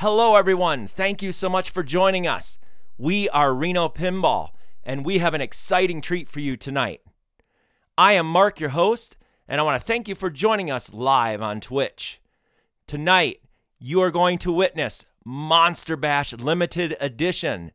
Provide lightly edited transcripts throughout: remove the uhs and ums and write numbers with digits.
Hello everyone, thank you so much for joining us. We are Reno Pinball, and we have an exciting treat for you tonight. I am Mark, your host, and I want to thank you for joining us live on Twitch. Tonight, you are going to witness Monster Bash Limited Edition,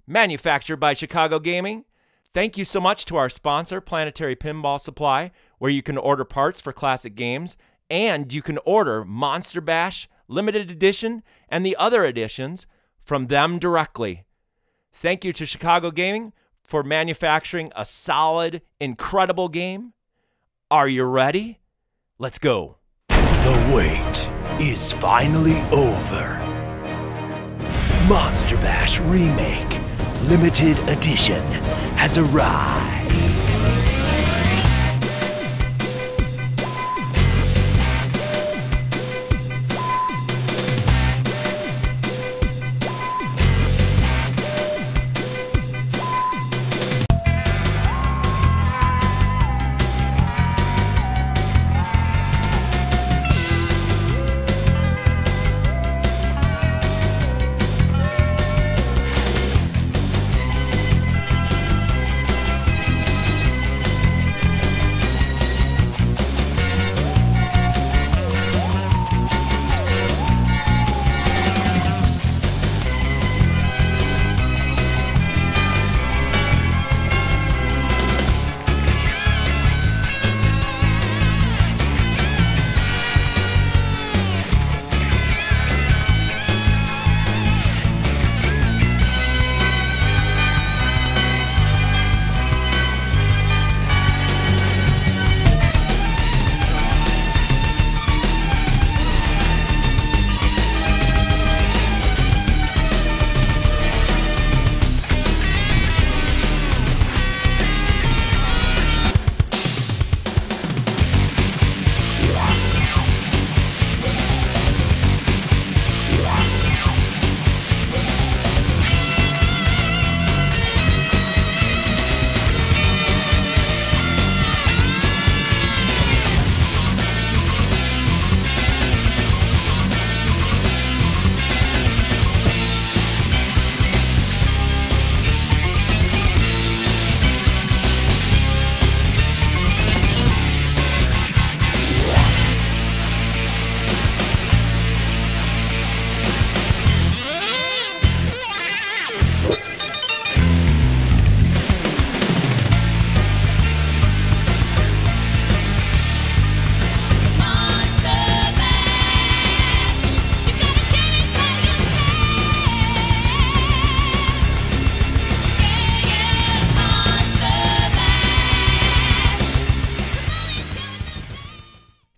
manufactured by Chicago Gaming. Thank you so much to our sponsor, Planetary Pinball Supply, where you can order parts for classic games, and you can order Monster Bash Limited Edition and the other editions from them directly. Thank you to Chicago Gaming for manufacturing a solid, incredible game. Are you ready? Let's go. The wait is finally over. Monster Bash Remake Limited Edition has arrived.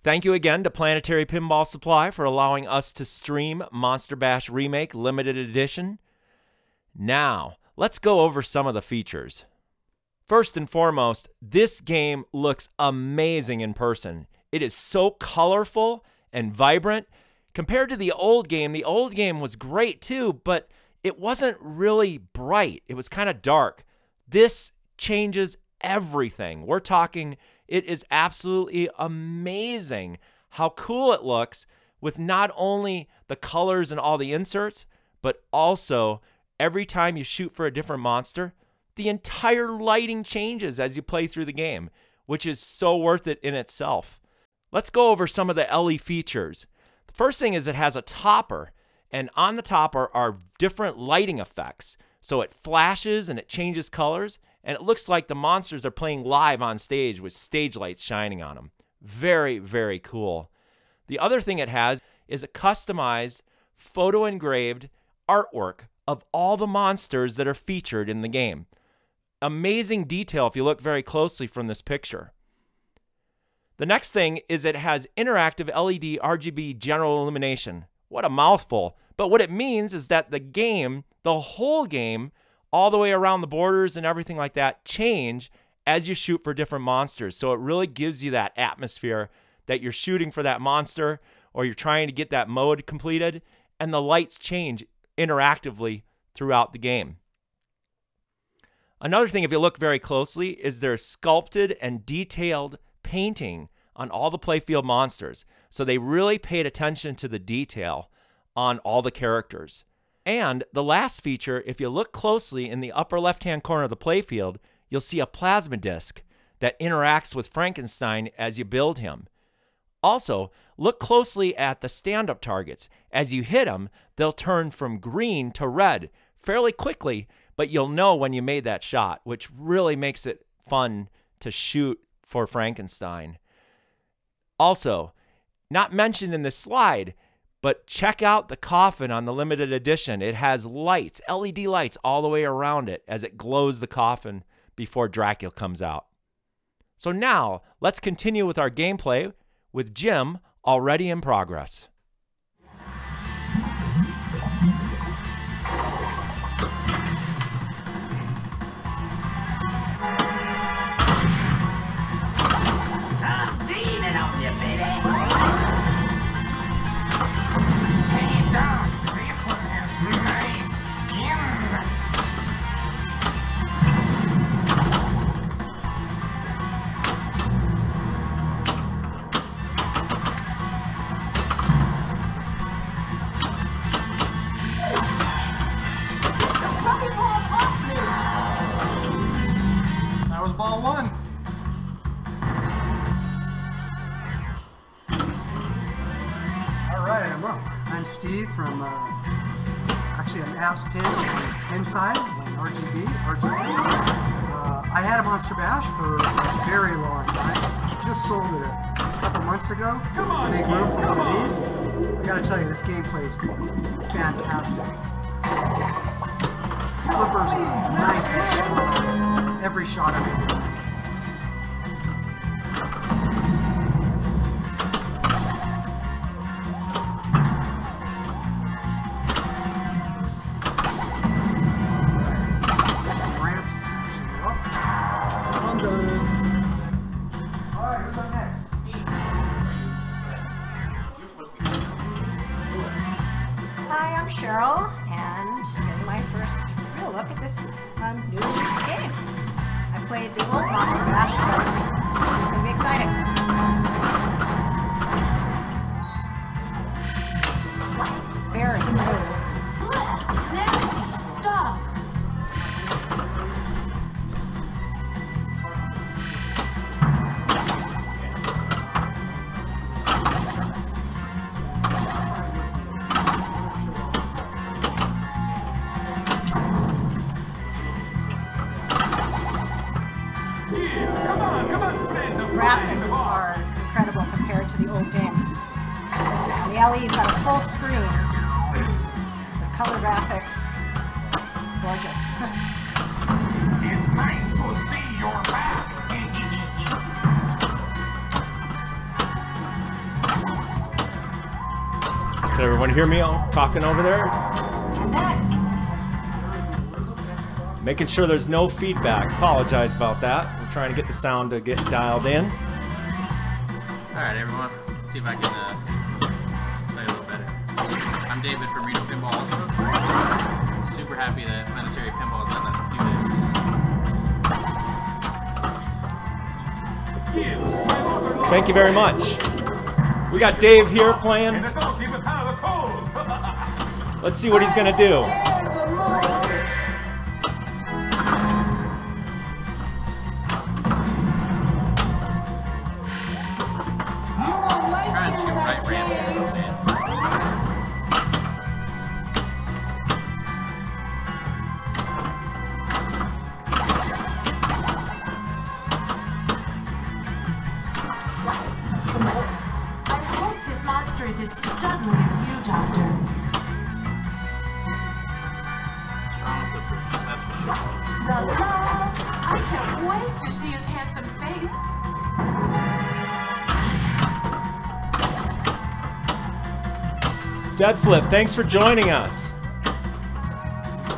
Thank you again to Planetary Pinball Supply for allowing us to stream Monster Bash Remake Limited Edition. Now, let's go over some of the features. First and foremost, this game looks amazing in person. It is so colorful and vibrant. Compared to the old game was great too, but it wasn't really bright. It was kind of dark. This changes everything. We're talking, it is absolutely amazing how cool it looks with not only the colors and all the inserts, but also every time you shoot for a different monster, the entire lighting changes as you play through the game, which is so worth it in itself. Let's go over some of the LE features. The first thing is it has a topper, and on the topper are different lighting effects. So it flashes and it changes colors, and it looks like the monsters are playing live on stage with stage lights shining on them. Very, very cool. The other thing it has is a customized photo engraved artwork of all the monsters that are featured in the game. Amazing detail if you look very closely from this picture. The next thing is it has interactive LED RGB general illumination. What a mouthful. But what it means is that the game, the whole game, all the way around the borders and everything like that, change as you shoot for different monsters. So it really gives you that atmosphere that you're shooting for that monster or you're trying to get that mode completed, and the lights change interactively throughout the game. Another thing, if you look very closely, is there's sculpted and detailed painting on all the playfield monsters. So they really paid attention to the detail on all the characters. And the last feature, if you look closely in the upper left-hand corner of the playfield, you'll see a plasma disc that interacts with Frankenstein as you build him. Also, look closely at the stand-up targets. As you hit them, they'll turn from green to red fairly quickly, but you'll know when you made that shot, which really makes it fun to shoot for Frankenstein. Also, not mentioned in this slide, but check out the coffin on the limited edition. It has lights, LED lights all the way around it as it glows the coffin before Dracula comes out. So now, let's continue with our gameplay with Jim already in progress. I'm leaning on you, baby. Hey, dog, this one has nice skin. That was ball one. All right, I'm Steve from, actually I'm Av's Pin inside and RGB. I had a Monster Bash for a very long time. Just sold it a couple months ago. Make room for one of these. I gotta tell you, this gameplay is fantastic. Flippers are nice and strong. Every shot of it. Some ramps. Actually, I'm done. Alright, who's up next? Hi, I'm Cheryl, and here's my first real look at this new game. I played the old Monster Bash, so it's going to be exciting. Very smooth. Nasty stuff. The graphics are incredible compared to the old game. On the LE, you've got a full screen with color graphics. It's gorgeous. It's nice to see your back. Can everyone hear me talking over there? And next, Making sure there's no feedback. Apologize about that. We're trying to get the sound to get dialed in. Alright everyone, let's see if I can play a little better. I'm David from Reno Pinball also. Super happy that Planetary Pinball is letting us do this. Thank you very much. We got Dave here playing. Let's see what he's gonna do. Trying to shoot right ramp here, man. I hope this monster is as struggling as you, Doctor. Strong flippers, that's for sure. La la! I can't wait to see his handsome face. Dead Flip, thanks for joining us.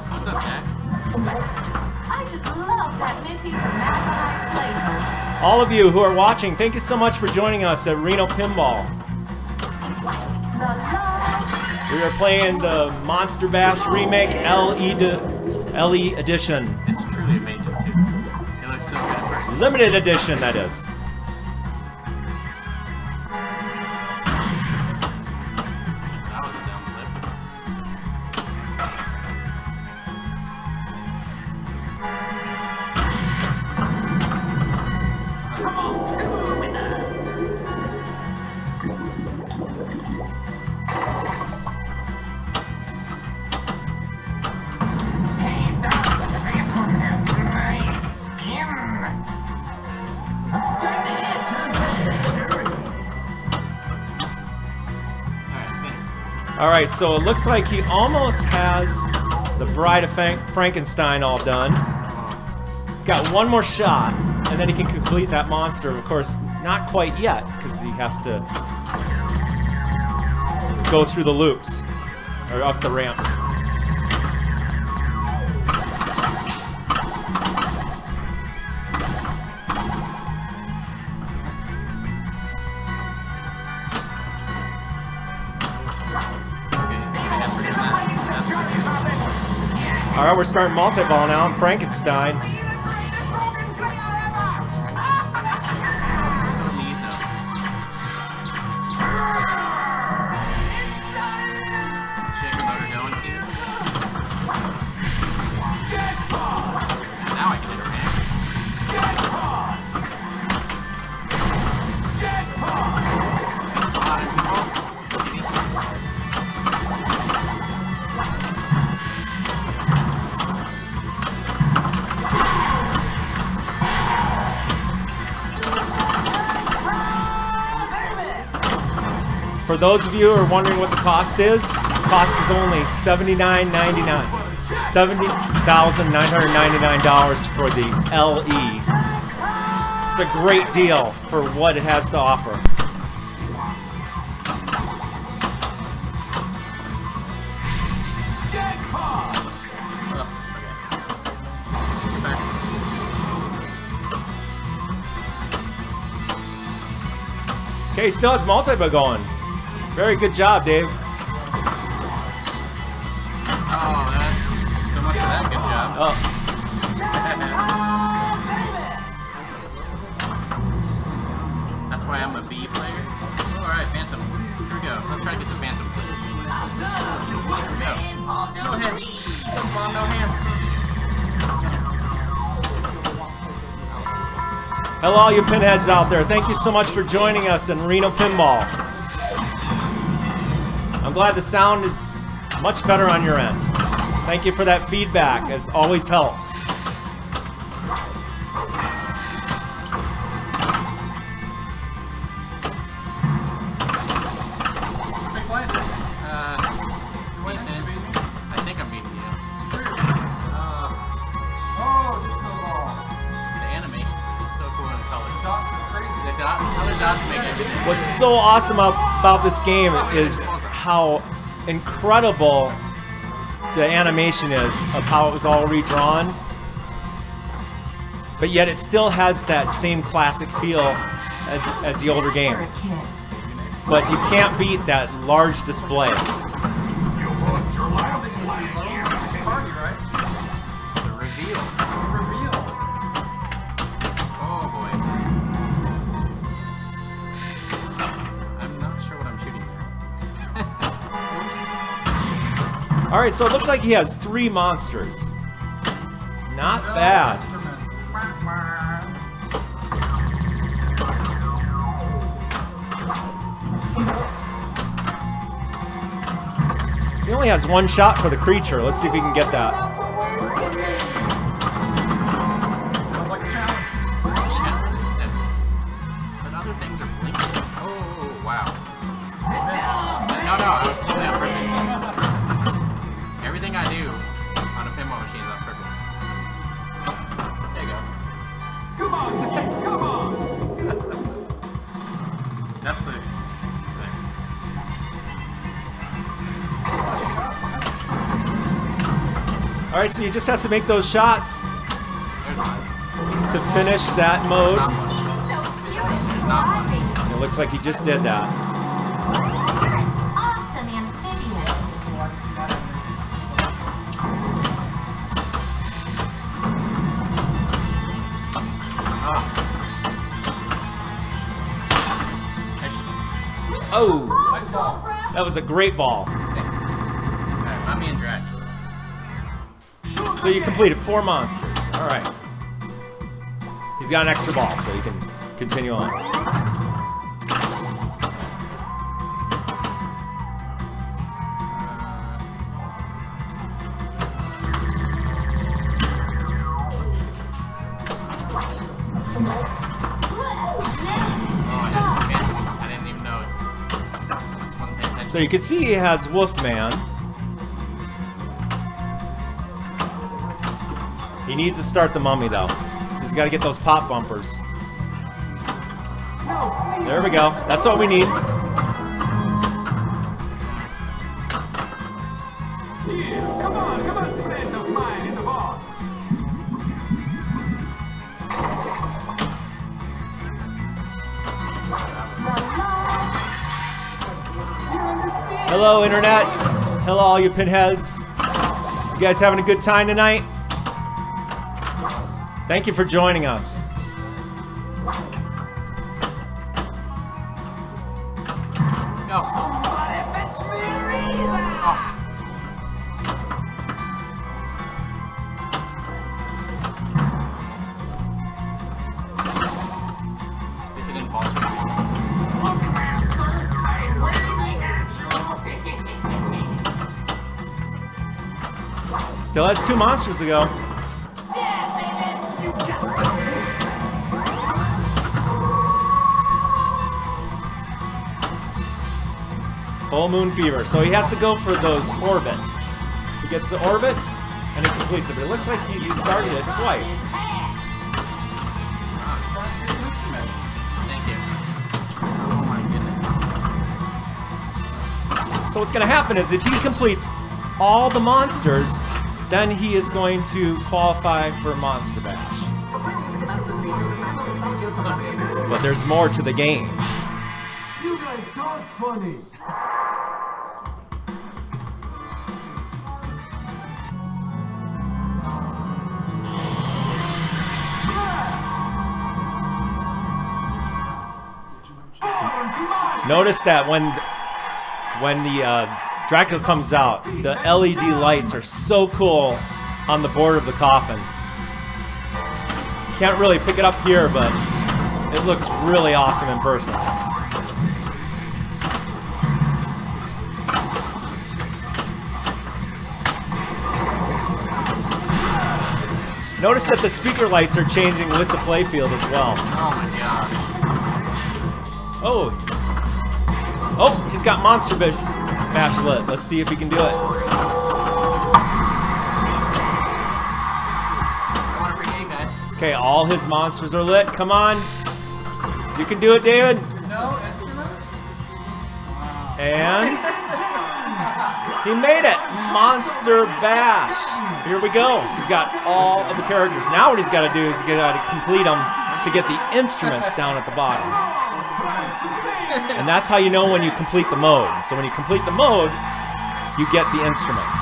What's up, Jack? I just love that minty graphite flavor. All of you who are watching, thank you so much for joining us at Reno Pinball. La la! We are playing the Monster Bash Remake LE edition. It's truly amazing too. It looks so good in person. Limited edition, that is. That was a dumb flip. All right, so it looks like he almost has the Bride of Frankenstein all done. He's got one more shot, and then he can complete that monster. Of course, not quite yet, because he has to go through the loops, or up the ramps. All right, we're starting multi-ball now. Frankenstein. For those of you who are wondering what the cost is only $79.99. $70,999 for the LE. It's a great deal for what it has to offer. Okay, still has multi-ball going. Very good job, Dave. Oh, so much for that good job. Oh. That's why I'm a B player. Oh, alright, Phantom. Here we go. Let's try to get the Phantom player. Here we go. No hands. Come on, no hands. Hello, all you pinheads out there. Thank you so much for joining us in Reno Pinball. I'm glad the sound is much better on your end. Thank you for that feedback. It always helps. Decent. I think I'm beating you. The animation is so cool in color. The color dots make everything. What's so awesome about this game is how incredible the animation is of how it was all redrawn, but yet it still has that same classic feel as the older game. But you can't beat that large display. The reveal. Oh boy. I'm not sure what I'm shooting there. All right, so it looks like he has 3 monsters. Not bad. He only has 1 shot for the creature. Let's see if we can get that. Sounds like a challenge. But other things are blinking. Oh, wow. No, I was totally on purpose. Everything I do on a pinball machine is on purpose. There you go. Come on! That's the thing. All right, so you just have to make those shots There's one. to finish that mode. There's not one. It looks like he just did that. Awesome amphibian. Oh, Nice ball. that was a great ball. Thanks. Alright, I'm being dragged. So you completed 4 monsters. All right. He's got an extra ball, so he can continue on. So So you can see he has Wolfman. He needs to start the mummy though. So he's got to get those pop bumpers. There we go. That's what we need. Here, come on, friend of mine in the bar. Hello, Internet. Hello, all you pinheads. You guys having a good time tonight? Thank you for joining us. Go. Somebody fetch me a reason. Oh. At least it didn't fall through. Look, master, I'm waving at you. Still has 2 monsters to go. Yeah, baby, you got it. Full moon fever. So he has to go for those orbits. He gets the orbits and he completes it. But it looks like he started it twice. Thank you. Oh my goodness. So what's going to happen is if he completes all the monsters, then he is going to qualify for Monster Bash. But there's more to the game. You guys talk funny. Notice that when the Dracula comes out, the LED lights are so cool on the border of the coffin. Can't really pick it up here, but it looks really awesome in person. Notice that the speaker lights are changing with the playfield as well. Oh my gosh. Oh. Oh, he's got Monster Bash lit. Let's see if he can do it. I want a free game, guys. Okay, all his monsters are lit. Come on. You can do it, David. No instruments? And he made it. Monster Bash. Here we go. He's got all of the characters. Now what he's got to do is he's got to complete them to get the instruments down at the bottom. And that's how you know when you complete the mode. So when you complete the mode, you get the instruments.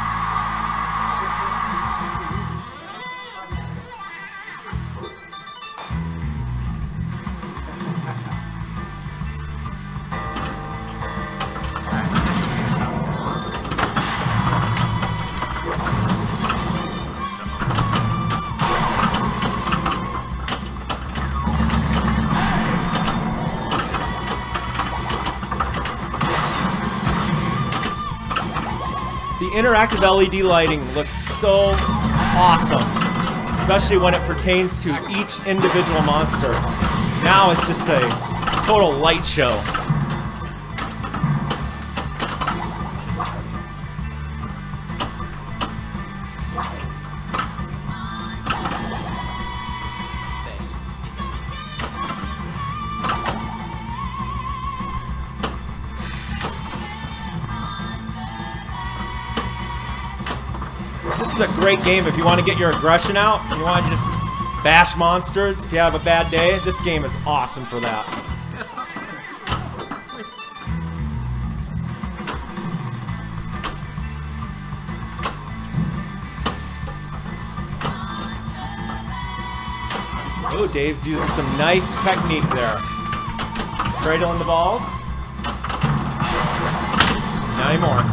The interactive LED lighting looks so awesome, especially when it pertains to each individual monster. Now it's just a total light show. This is a great game if you want to get your aggression out, you want to just bash monsters if you have a bad day. This game is awesome for that. Oh, Dave's using some nice technique there. Cradling the balls. Not anymore.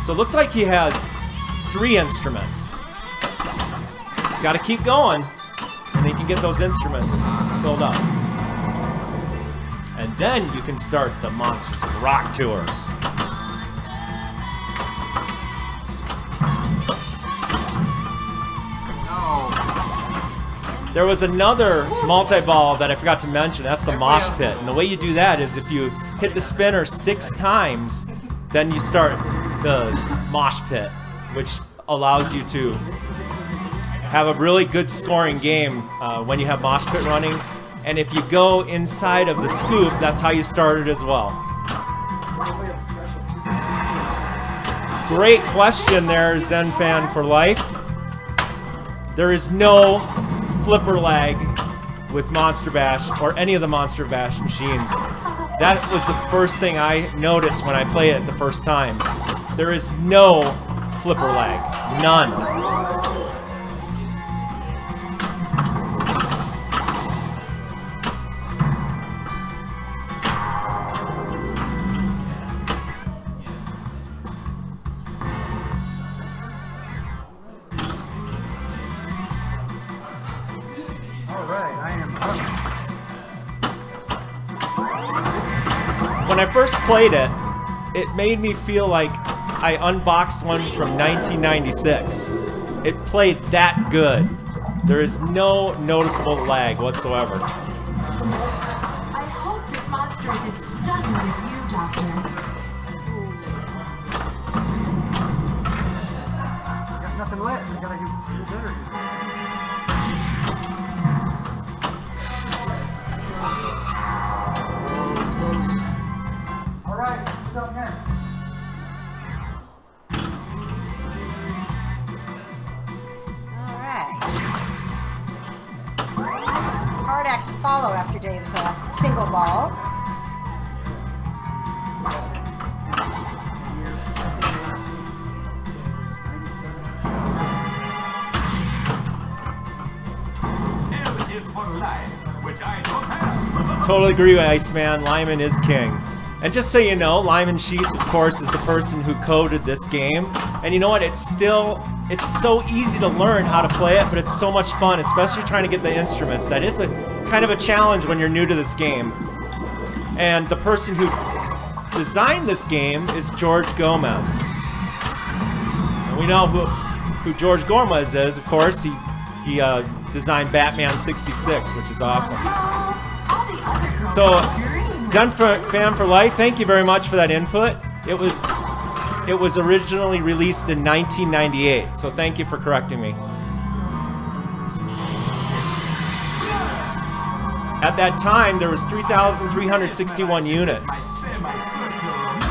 So it looks like he has 3 instruments. He's got to keep going, and he can get those instruments filled up. And then you can start the Monsters of Rock tour. There was another multi-ball that I forgot to mention. That's the mosh pit. And the way you do that is if you hit the spinner 6 times, then you start the mosh pit, which allows you to have a really good scoring game when you have mosh pit running. And if you go inside of the scoop, that's how you start it as well. Great question there, Zen Fan for Life. There is no flipper lag with Monster Bash or any of the Monster Bash machines. That was the first thing I noticed when I played it the first time. There is no flipper lag. None. When I first played it, it made me feel like I unboxed one from 1996. It played that good. There is no noticeable lag whatsoever. I hope this monster is as stunning as you, Doctor. I got nothing lit. I gotta do better. Alright, what's up next? Alright. Hard act to follow after Dave's single ball. Totally agree with Iceman. Lyman is king. And just so you know, Lyman Sheets, of course, is the person who coded this game. And you know what? It's so easy to learn how to play it, but it's so much fun, especially trying to get the instruments. That is a kind of a challenge when you're new to this game. And the person who designed this game is George Gomez. And we know who George Gomez is, of course. He designed Batman 66, which is awesome. So, Zen Fan for Life, thank you very much for that input. It was originally released in 1998, so thank you for correcting me. At that time, there was 3,361 units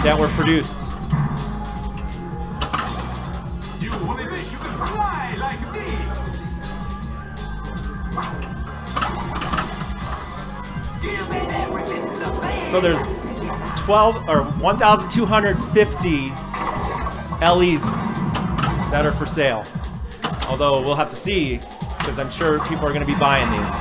that were produced. You only wish you could fly like me. So there's 1,250 LEs that are for sale. Although we'll have to see, because I'm sure people are going to be buying these.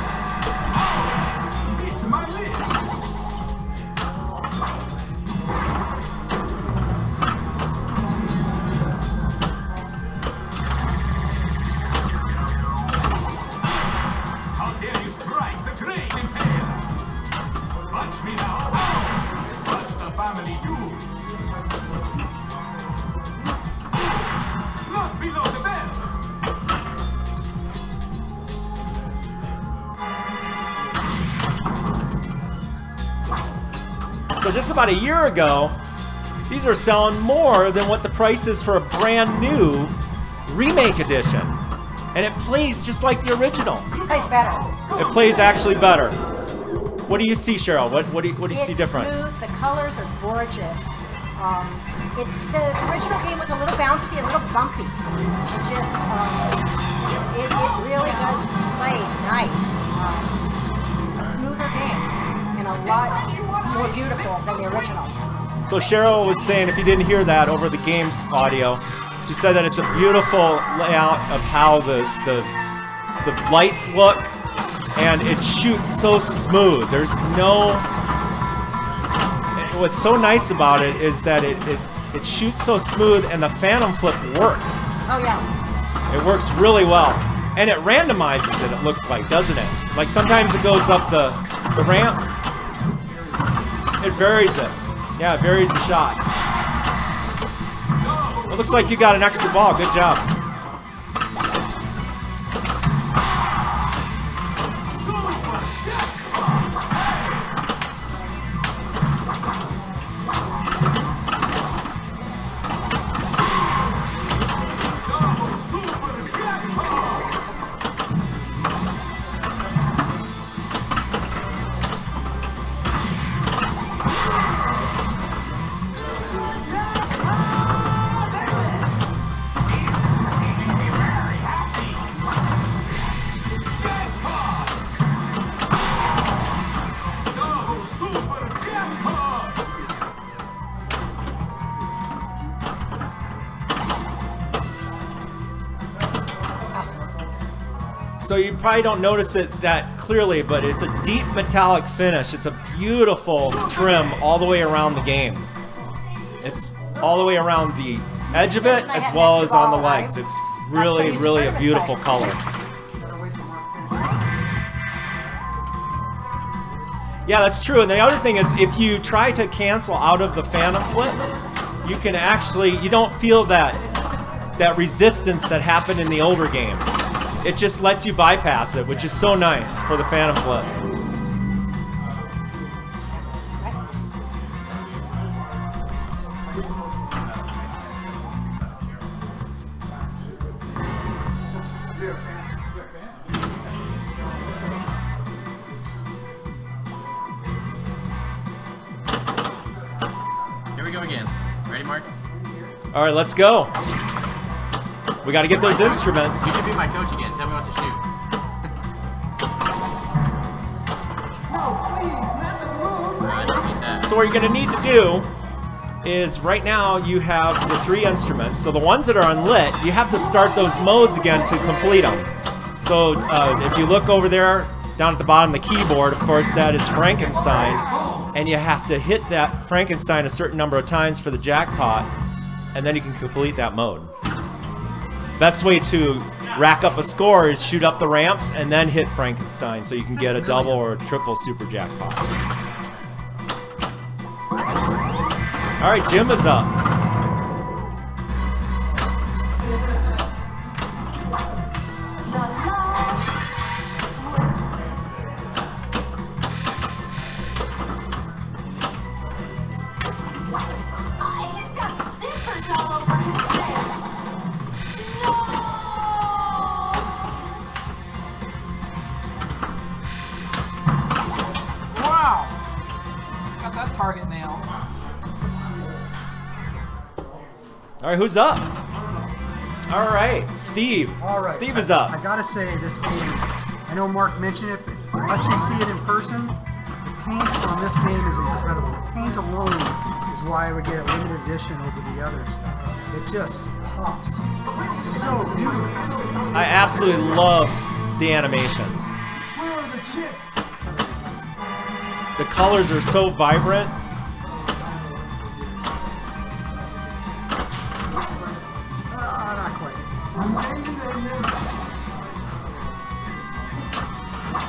So just about a year ago, these are selling more than what the price is for a brand new Remake edition. And it plays just like the original. It plays better. It plays actually better. What do you see, Cheryl? What do you see different? It's smooth, the colors are gorgeous. The original game was a little bouncy, a little bumpy. It really does play nice. A smoother game and a lot more beautiful than the original. So Cheryl was saying, if you didn't hear that over the game's audio, she said that it's a beautiful layout of how the lights look, and it shoots so smooth. There's no... What's so nice about it is that it shoots so smooth, and the Phantom Flip works. Oh yeah. It works really well. And it randomizes it looks like, doesn't it? Like sometimes it goes up the ramp. It varies it. Yeah, it varies the shots. It looks like you got an extra ball. Good job. So you probably don't notice it that clearly, but it's a deep metallic finish. It's a beautiful trim all the way around the game. It's all the way around the edge of it as well as on the legs. It's really, really a beautiful color. Yeah, that's true. And the other thing is, if you try to cancel out of the Phantom Flip, you can actually, you don't feel that resistance that happened in the older game. It just lets you bypass it, which is so nice for the Phantom Flip. Here we go again. Ready, Mark? All right, let's go. We got to get those instruments. You should be my coach again. Tell me what to shoot. Alright, let's get that. So what you're going to need to do is, right now you have the 3 instruments. So the ones that are unlit, you have to start those modes again to complete them. So if you look over there, down at the bottom of the keyboard, of course, that is Frankenstein. And you have to hit that Frankenstein a certain number of times for the jackpot, and then you can complete that mode. Best way to rack up a score is shoot up the ramps and then hit Frankenstein so you can get a double or a triple super jackpot. All right, Jim is up. It's got zippers all over his face. Wow! Got that target nailed. All right, who's up? All right, Steve. All right. Steve is up. I gotta say, this game, I know Mark mentioned it, but unless you see it in person, the paint on this game is incredible. The paint alone is why I would get a limited edition over the others. It just pops. It's so beautiful. I absolutely love the animations. Where are the chips? The colors are so vibrant. Not quite.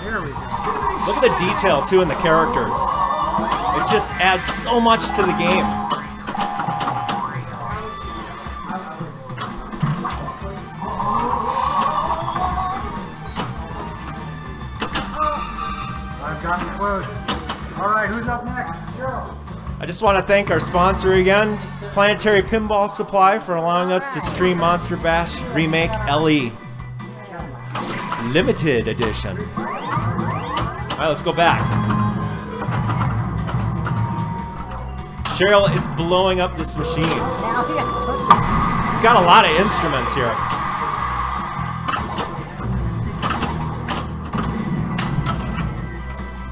There we go. Look at the detail too in the characters. It just adds so much to the game. I've gotten close. All right, who's up next? Cheryl. I just want to thank our sponsor again, Planetary Pinball Supply, for allowing us to stream Monster Bash Remake LE Limited Edition. All right, let's go back. Cheryl is blowing up this machine. Now he has to. She's got a lot of instruments here.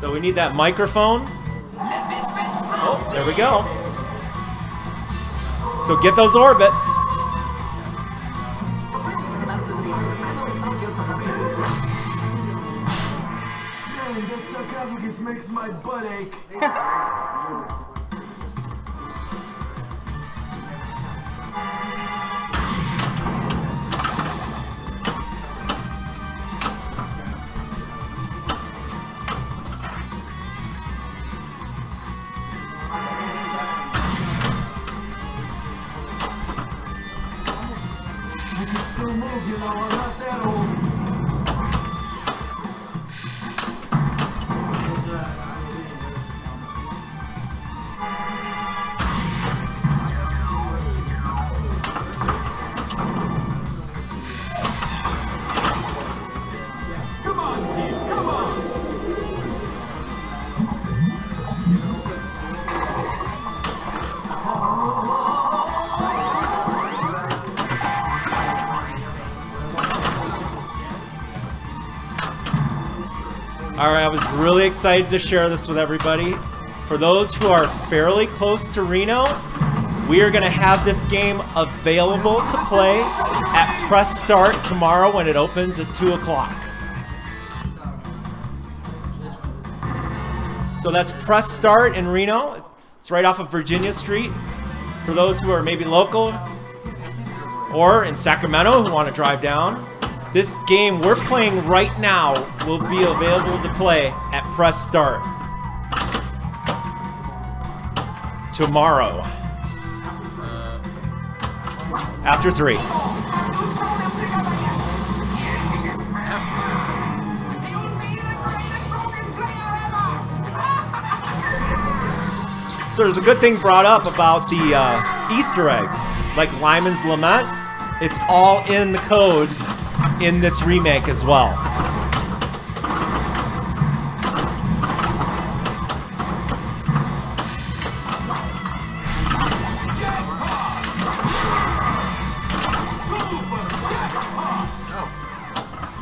So we need that microphone. Oh, there we go. So get those orbits. Man, that sarcophagus makes my butt ache. You can still move, you know, I'm not that old. Come on, kid, come on! All right, I was really excited to share this with everybody. For those who are fairly close to Reno, we are going to have this game available to play at Press Start tomorrow when it opens at 2 o'clock. So that's Press Start in Reno. It's right off of Virginia Street. For those who are maybe local or in Sacramento who want to drive down, this game we're playing right now will be available to play at Press Start tomorrow after 3. So there's a good thing brought up about the Easter eggs, like Lyman's Lament. It's all in the code in this remake as well.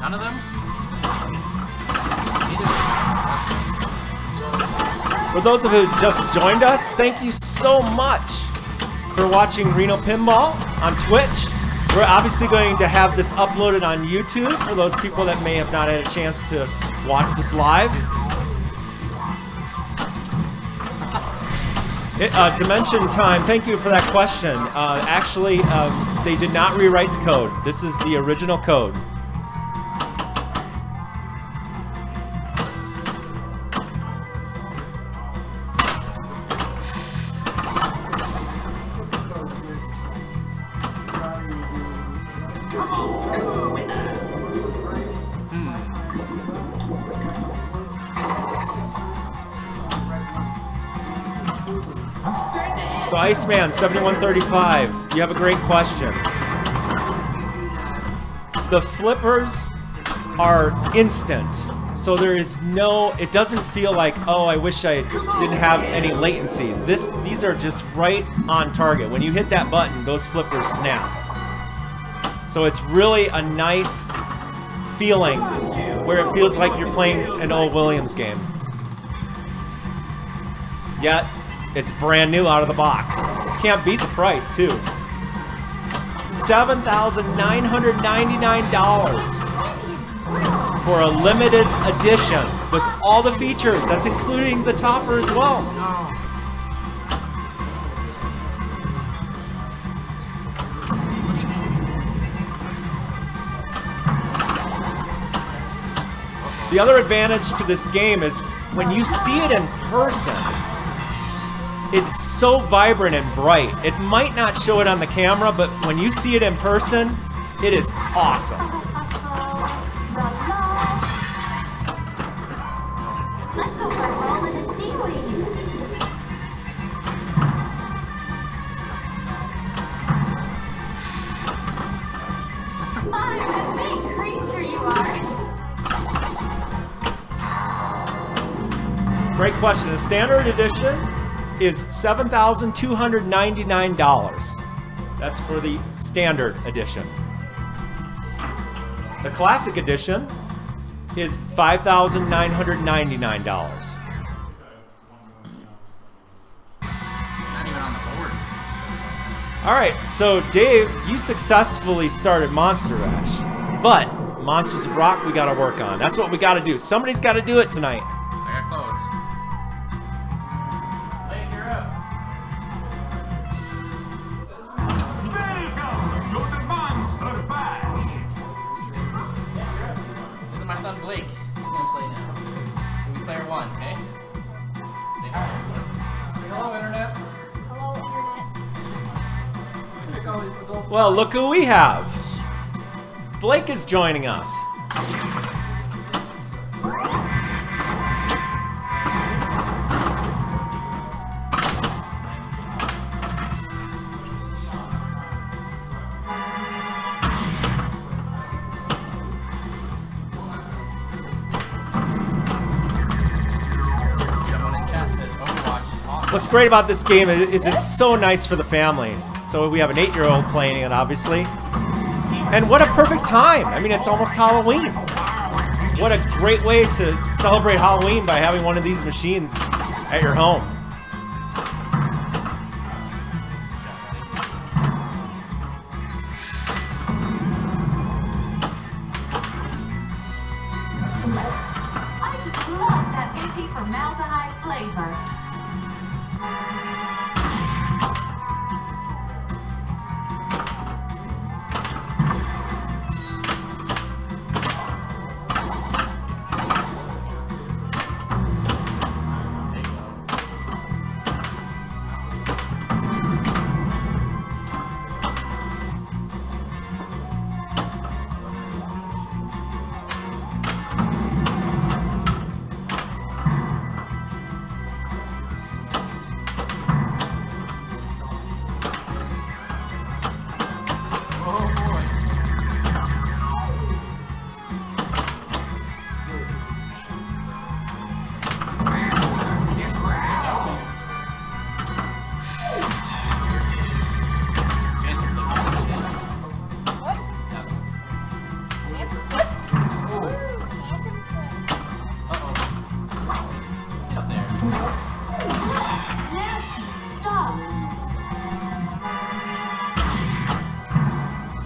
None of them? For those of you who just joined us, thank you so much for watching Reno Pinball on Twitch. We're obviously going to have this uploaded on YouTube for those people that may have not had a chance to watch this live. Dimension Time, thank you for that question. Actually, they did not rewrite the code. This is the original code. So Iceman 7135, you have a great question. The flippers are instant, so there is no, it doesn't feel like, oh, I wish I didn't have any latency. These are just right on target. When you hit that button, those flippers snap. So it's really a nice feeling where it feels like you're playing an old Williams game. Yet, it's brand new out of the box. Can't beat the price, too. $7,999 for a limited edition with all the features. That's including the topper as well. The other advantage to this game is when you see it in person, it's so vibrant and bright. It might not show it on the camera, but when you see it in person, it is awesome. Great question. The standard edition is $7,299. That's for the standard edition. The classic edition is $5,999. Not even on the board. All right, so Dave, you successfully started Monster Bash, but Monsters of Rock we got to work on. That's what we got to do. Somebody's got to do it tonight. I got close. My son Blake. He's gonna play now. He'll be player 1, okay? Say hi. Hello, Internet. Hello, Internet. Well, look who we have. Blake is joining us. What's great about this game is it's so nice for the families. So we have an 8-year-old playing it, obviously. And what a perfect time. I mean, it's almost Halloween. What a great way to celebrate Halloween by having one of these machines at your home. I just love that antique formaldehyde flavor.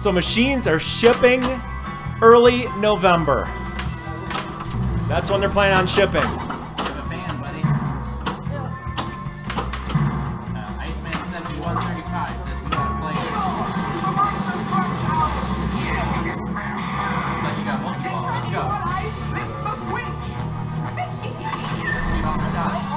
So machines are shipping early November. That's when they're planning on shipping. You have a fan, buddy. Iceman7135 says we gotta play it. Looks like you got multi-ball. Let's go. Sweet on the side.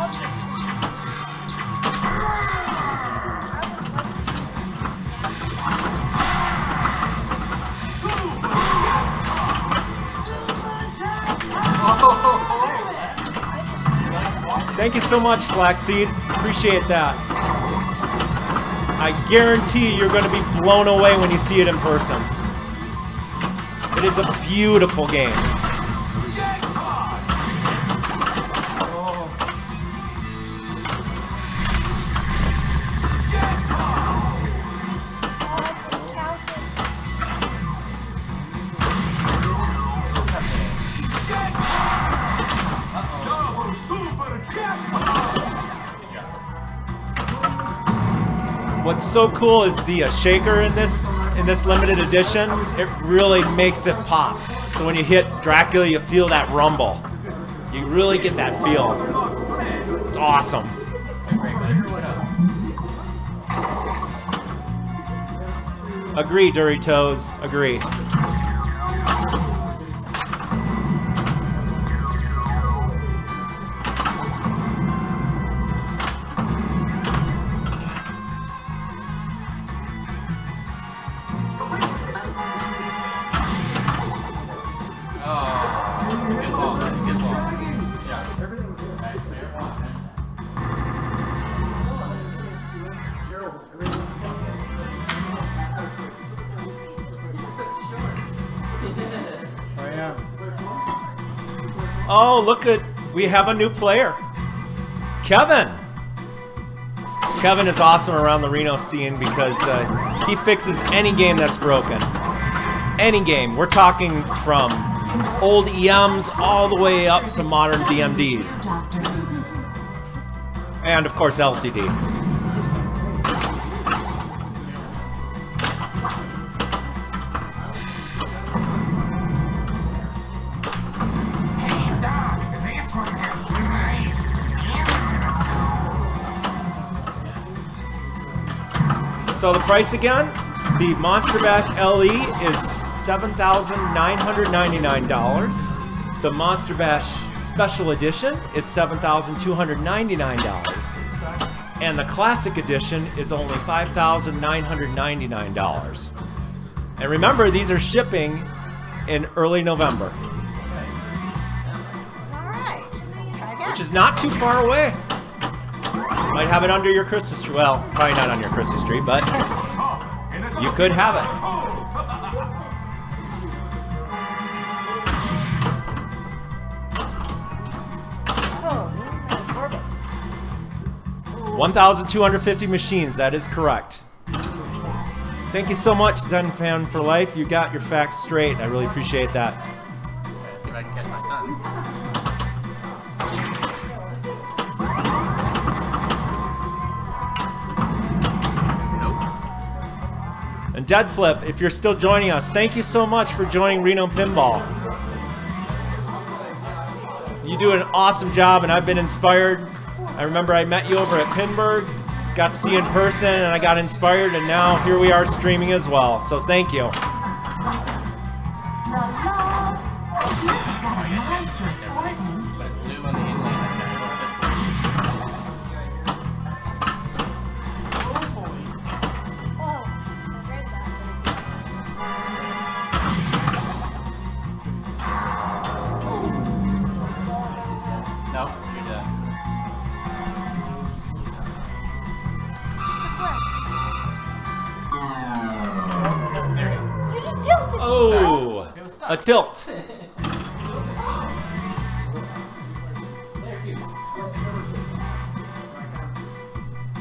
Thank you so much, Flaxseed. Appreciate that. I guarantee you're going to be blown away when you see it in person. It is a beautiful game. What's so cool is the shaker in this limited edition. It really makes it pop. So when you hit Dracula, you feel that rumble. You really get that feel. It's awesome. Agree, Doritos. Agree. Oh, look at, we have a new player. Kevin. Kevin is awesome around the Reno scene because he fixes any game that's broken. Any game. We're talking from old EMs all the way up to modern DMDs. And of course LCD. So the price again, the Monster Bash LE is $7,999. The Monster Bash Special Edition is $7,299. And the Classic Edition is only $5,999. And remember, these are shipping in early November. Alright, let's try again. Which is not too far away. Might have it under your Christmas tree. Well, probably not on your Christmas tree, but you could have it. Oh, orbits. 1,250 machines, that is correct. Thank you so much, Zen Fan for Life. You got your facts straight. I really appreciate that. Let's see if I can catch my son. And Dead Flip, if you're still joining us, thank you so much for joining Reno Pinball. You do an awesome job, and I've been inspired. I remember I met you over at Pinburg, got to see you in person, and I got inspired, and now here we are streaming as well. So thank you. Oh, a tilt.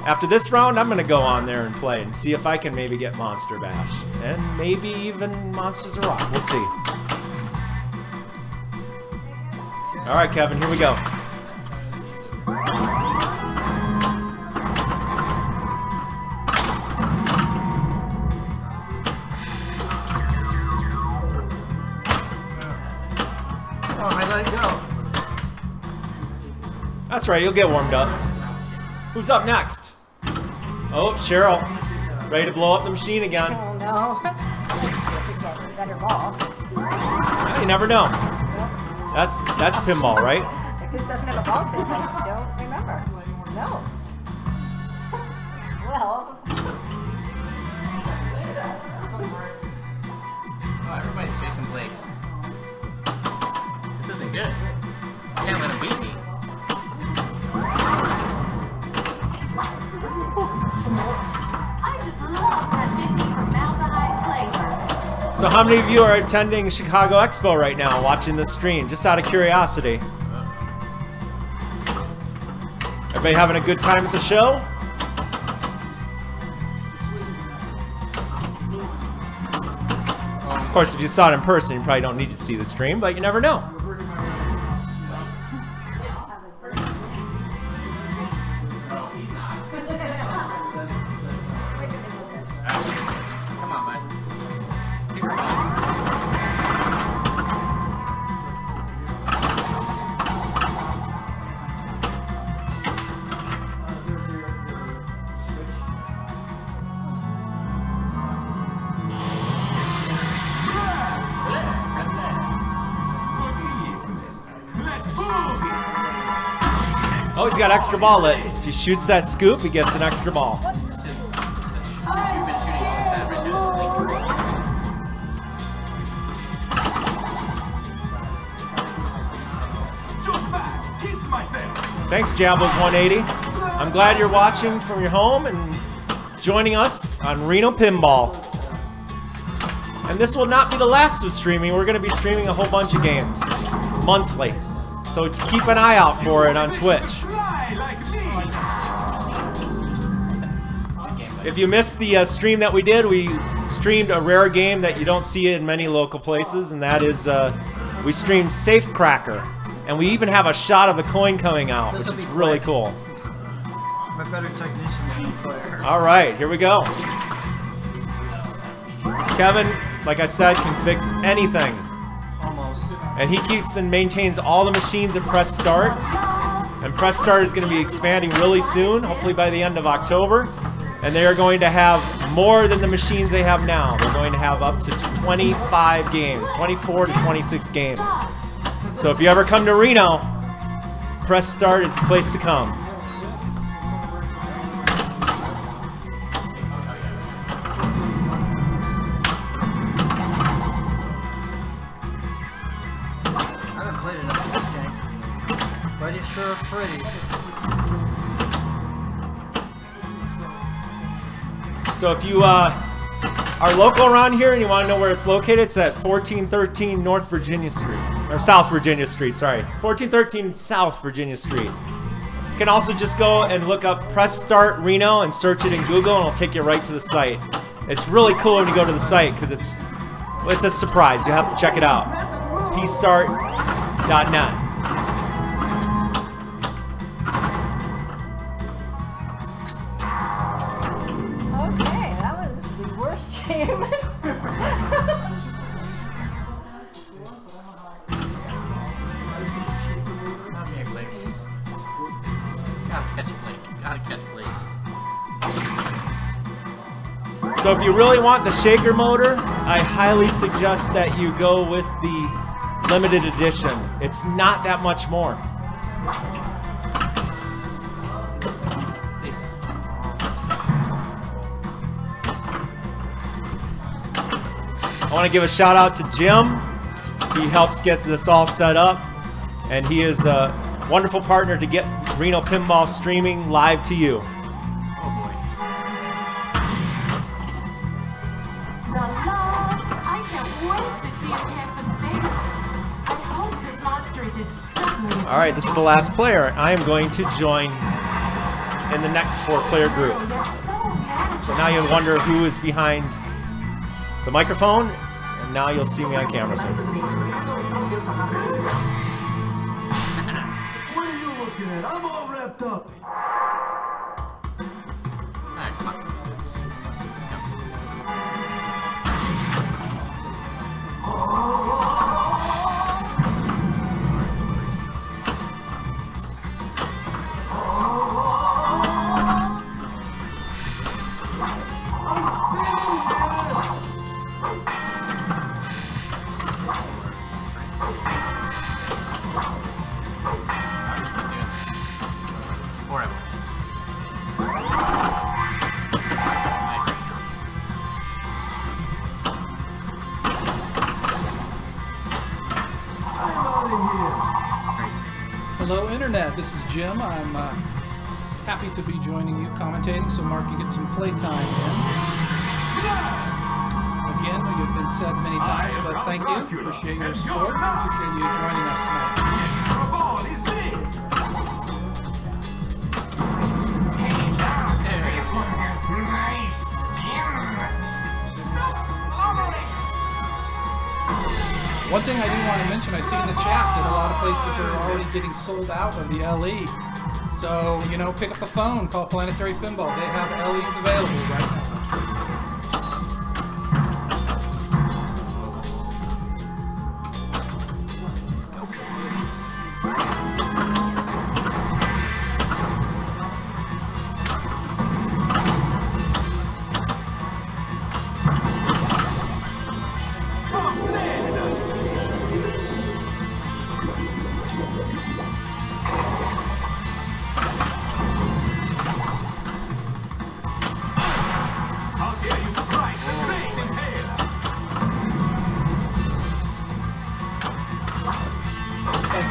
After this round, I'm going to go on there and play and see if I can maybe get Monster Bash. And maybe even Monsters of Rock. We'll see. All right, Kevin, here we go. That's right, you'll get warmed up. Who's up next? Oh, Cheryl. Ready to blow up the machine again. Oh no. Let's see if we get a better ball. You never know. That's pinball, right? If this doesn't have a ball set, I don't remember. No. Well. Oh, everybody's chasing Blake. This isn't good. I can't let him beat me. I just love that minty formaldehyde flavor. So how many of you are attending Chicago Expo right now, watching this stream? Just out of curiosity. Everybody having a good time at the show? Of course, if you saw it in person, you probably don't need to see the stream, but you never know. Come on, bud. Pick her balls. Oh, he's got extra ball lit. If he shoots that scoop, he gets an extra ball. You've been shooting all the time right there. Thanks, Jabbles180. I'm glad you're watching from your home and joining us on Reno Pinball. And this will not be the last of streaming. We're going to be streaming a whole bunch of games monthly. So keep an eye out for it on Twitch. If you missed the stream that we did, we streamed a rare game that you don't see in many local places, and that is we streamed Safecracker. And we even have a shot of the coin coming out, which is really cool. I'm a better technician than a player. All right, here we go. Kevin, like I said, can fix anything. Almost. And he keeps and maintains all the machines at Press Start. And Press Start is going to be expanding really soon, hopefully by the end of October. And they are going to have more than the machines they have now. They're going to have up to 25 games, 24 to 26 games. So if you ever come to Reno, Press Start is the place to come. I haven't played enough of this game, but it's sure pretty. So if you are local around here and you want to know where it's located, it's at 1413 North Virginia Street. Or South Virginia Street, sorry. 1413 South Virginia Street. You can also just go and look up Press Start Reno and search it in Google and it'll take you right to the site. It's really cool when you go to the site because it's a surprise. You have to check it out. pstart.net. Okay, that was the worst game. Okay, Blake. Gotta catch Blake. Gotta catch Blake. So if you really want the shaker motor, I highly suggest that you go with the limited edition. It's not that much more. Please. I want to give a shout out to Jim. He helps get this all set up, and he is a wonderful partner to get Reno Pinball streaming live to you. Oh boy. La la! I can't wait to see his handsome face. I hope this monster is as struggling as All right, this is the last player. I am going to join in the next 4-player group. Oh, that's so magical. So now you'll wonder who is behind the microphone, and now you'll see me on camera soon. What are you looking at? I'm all wrapped up. Alright, come on. Let's go. Internet, this is Jim. I'm happy to be joining you commentating, so Mark, you get some playtime in. Again, you've been said many times, but thank you. Appreciate your support. Appreciate you joining us tonight. One thing I do want to mention, I see in the chat that a lot of places are already getting sold out of the LE. So, you know, pick up the phone, call Planetary Pinball. They have LEs available right now.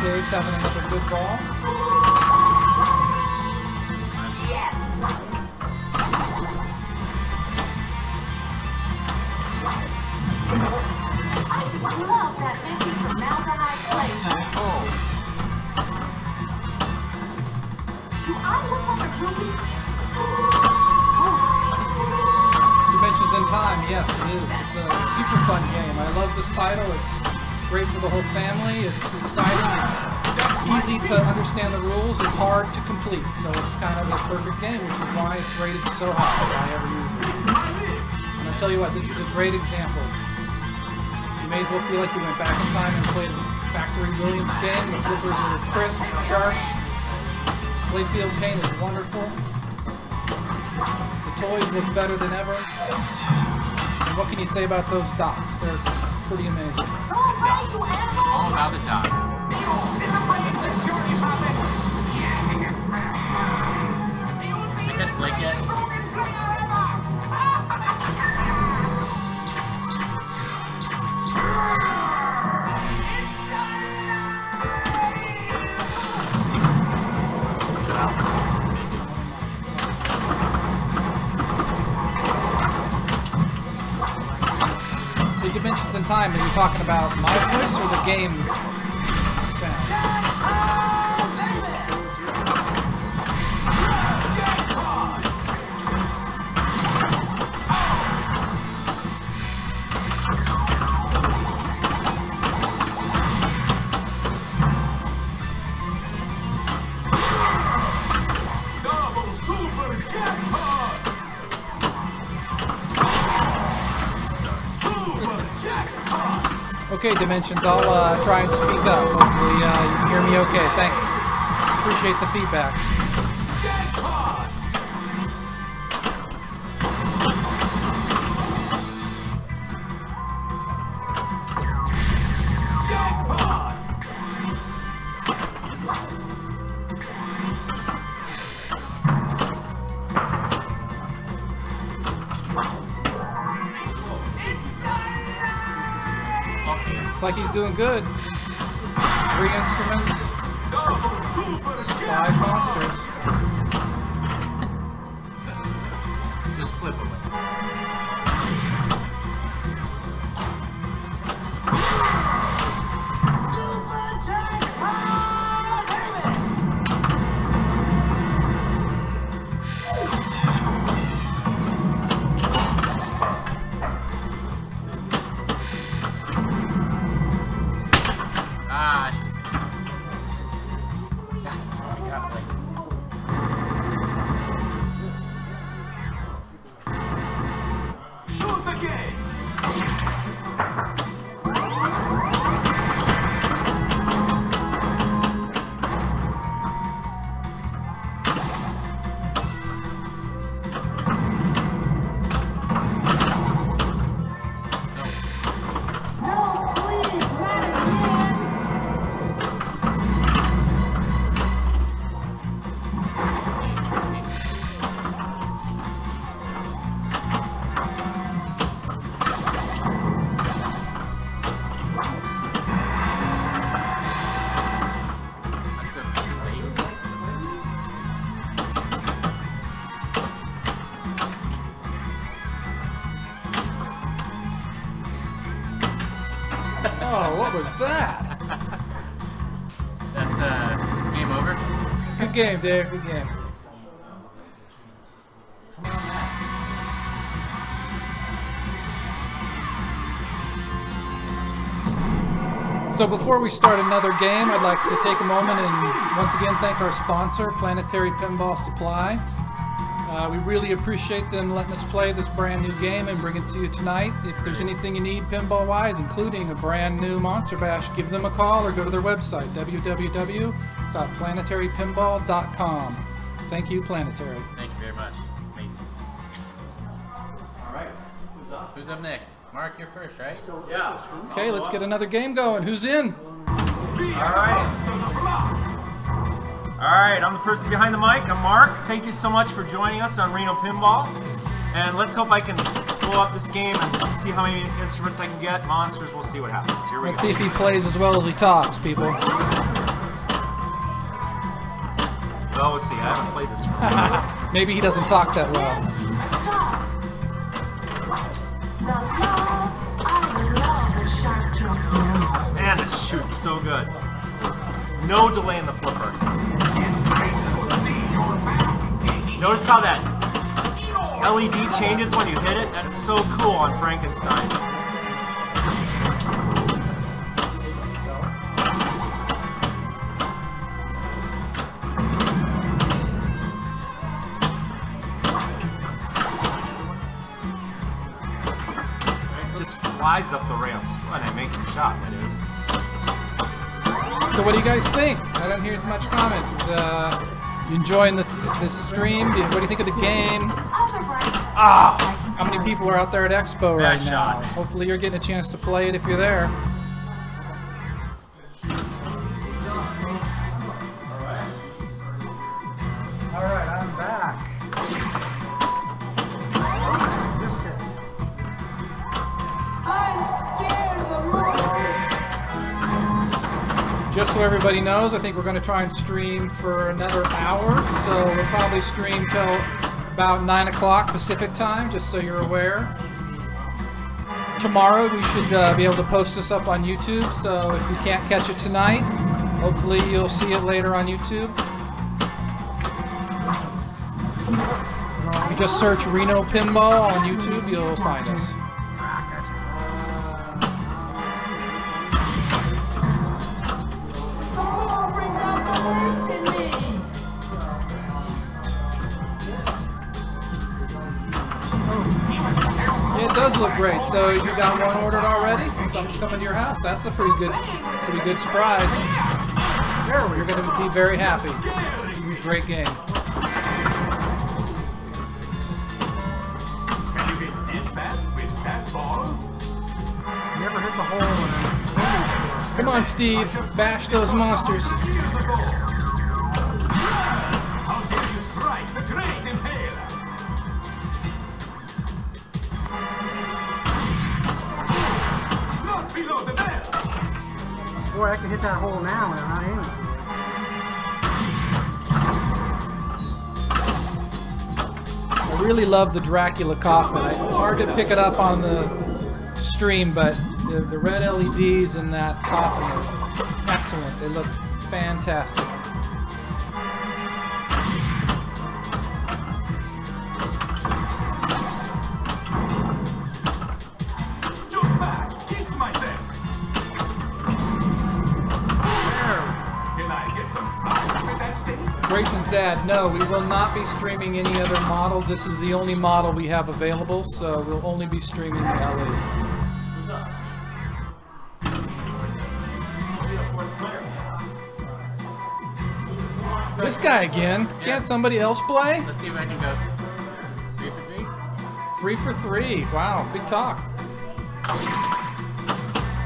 Dave's having another good ball. Yes! I love that empty formaldehyde flavor. Oh. Do I look like a ruby? Dimensions in Time, yes it is. It's a super fun game. I love this title. It's great for the whole family. It's exciting. It's easy to understand the rules and hard to complete. So it's kind of a perfect game, which is why it's rated so high by every user. And I'll tell you what, this is a great example. You may as well feel like you went back in time and played a Factory Williams game. The flippers are crisp, sharp. Playfield paint is wonderful. The toys look better than ever. And what can you say about those dots? They're pretty amazing. All about the dots. Did you Blake yet? The Dimensions in Time, are you talking about my voice or the game sound? Okay, Dimensions, I'll try and speak up. Hopefully you can hear me okay. Thanks. Appreciate the feedback. Looks like he's doing good. 3 instruments, 5 monsters. Just flip them. Oh, what was that? That's game over. Good game, Dave. Good game. So before we start another game, I'd like to take a moment and once again thank our sponsor, Planetary Pinball Supply. We really appreciate them letting us play this brand new game and bring it to you tonight. If there's anything you need pinball-wise, including a brand new Monster Bash, give them a call or go to their website, www.planetarypinball.com. Thank you, Planetary. Thank you very much. Amazing. All right, who's up? Who's up next? Mark, you're first, right? Yeah. Okay, let's get another game going. Who's in? All right, I'm the person behind the mic. I'm Mark. Thank you so much for joining us on Reno Pinball. And let's hope I can blow up this game and see how many instruments I can get. Monsters, we'll see what happens. Here we Let's go. see if he plays as well as he talks, people. Well, we'll see. I haven't played this for a while. Maybe he doesn't talk that well. Man, this shoots so good. No delay in the flipper. Notice how that LED changes when you hit it? That's so cool on Frankenstein. It just flies up the ramps when I make the shot, that is. So what do you guys think? I don't hear much comments. You enjoying this stream? What do you think of the game? Ah! How many people are out there at Expo right Bad now? shot. Hopefully you're getting a chance to play it if you're there. All right, I'm back. Missed it. I'm scared of the moon. Just so everybody knows, I think we're going to try and stream for another hour. So we'll probably stream till about 9 o'clock Pacific time, just so you're aware. Tomorrow we should be able to post this up on YouTube, so if you can't catch it tonight, hopefully you'll see it later on YouTube. If you just search Reno Pinball on YouTube, you'll find us. Oh, brings out the worst in me. Yeah, it does look great. So you got one ordered already? Something's coming to your house. That's a pretty good surprise. You're going to be very happy. It's a great game. Can you get this bad with that ball? Never hit the hole in it. Come on, Steve. Bash those monsters. Years ago. How dare you strike the great impaler? Not below the belt. Boy, I can hit that hole now and I'm not aiming for I really love the Dracula coffin. It's hard to pick it up on the stream, but the red LEDs in that coffin are excellent. They look fantastic. Jump back. Kiss myself. Can I get some fries with that steak? Grayson's dad, no, we will not be streaming any other models. This is the only model we have available, so we'll only be streaming the LE. This guy again. Can't somebody else play? Let's see if I can go 3 for 3. 3 for 3. Wow, big talk.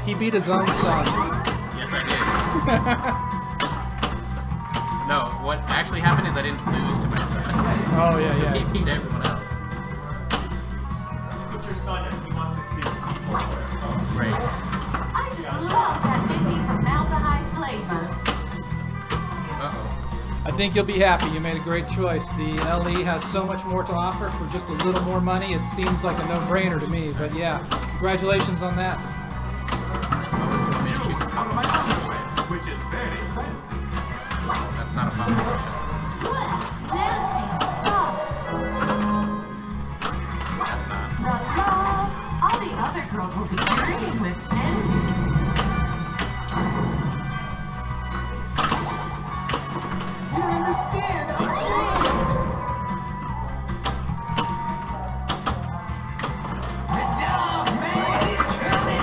He beat his own son. Yes, I did. No, what actually happened is I didn't lose to my son. Oh, yeah, He yeah. beat everyone else. Put your son in. He wants to be a player. Great. I just love that minty formaldehyde flavor. Uh-oh. I think you'll be happy. You made a great choice. The LE has so much more to offer for just a little more money. It seems like a no-brainer to me, but yeah, congratulations on that. I went to which is very fancy. That's not a problem. Nasty stuff. That's not. La la. All the other girls will be agreeing with envy. You don't understand. I'm ashamed. The dog man is coming.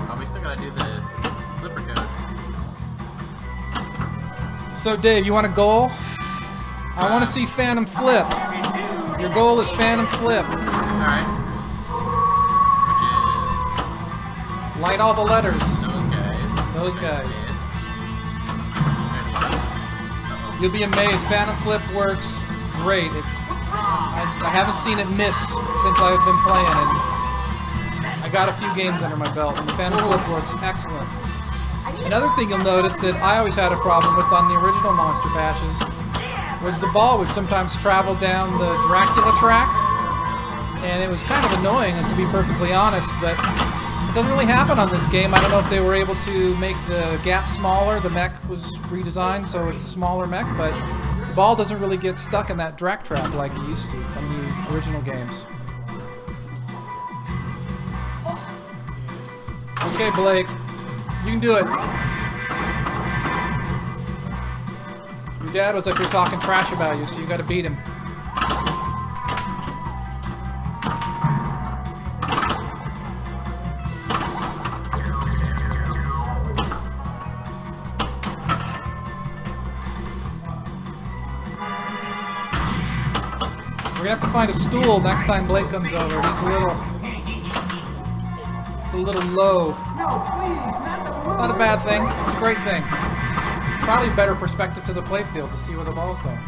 Oh, we still gotta do the flipper code. So Dave, you want a goal? I want to see Phantom Flip. Your goal is Phantom Flip. Alright. Which is Light all the letters. those guys. Those guys. There's one. Uh-oh. You'll be amazed. Phantom Flip works great. I haven't seen it miss since I've been playing, and I got a few games under my belt, and the Phantom Flip works excellent. Another thing you'll notice that I always had a problem with on the original Monster Bashes was the ball would sometimes travel down the Dracula track, and it was kind of annoying, to be perfectly honest, but it doesn't really happen on this game. I don't know if they were able to make the gap smaller. The mech was redesigned, so it's a smaller mech, but the ball doesn't really get stuck in that Drac trap like it used to on the original games. Okay, Blake. You can do it. Your dad was up here talking trash about you, so you gotta beat him. We're gonna have to find a stool next time Blake comes over. It's a little low. Not a bad thing. It's a great thing. Probably better perspective to the playfield to see where the ball's going.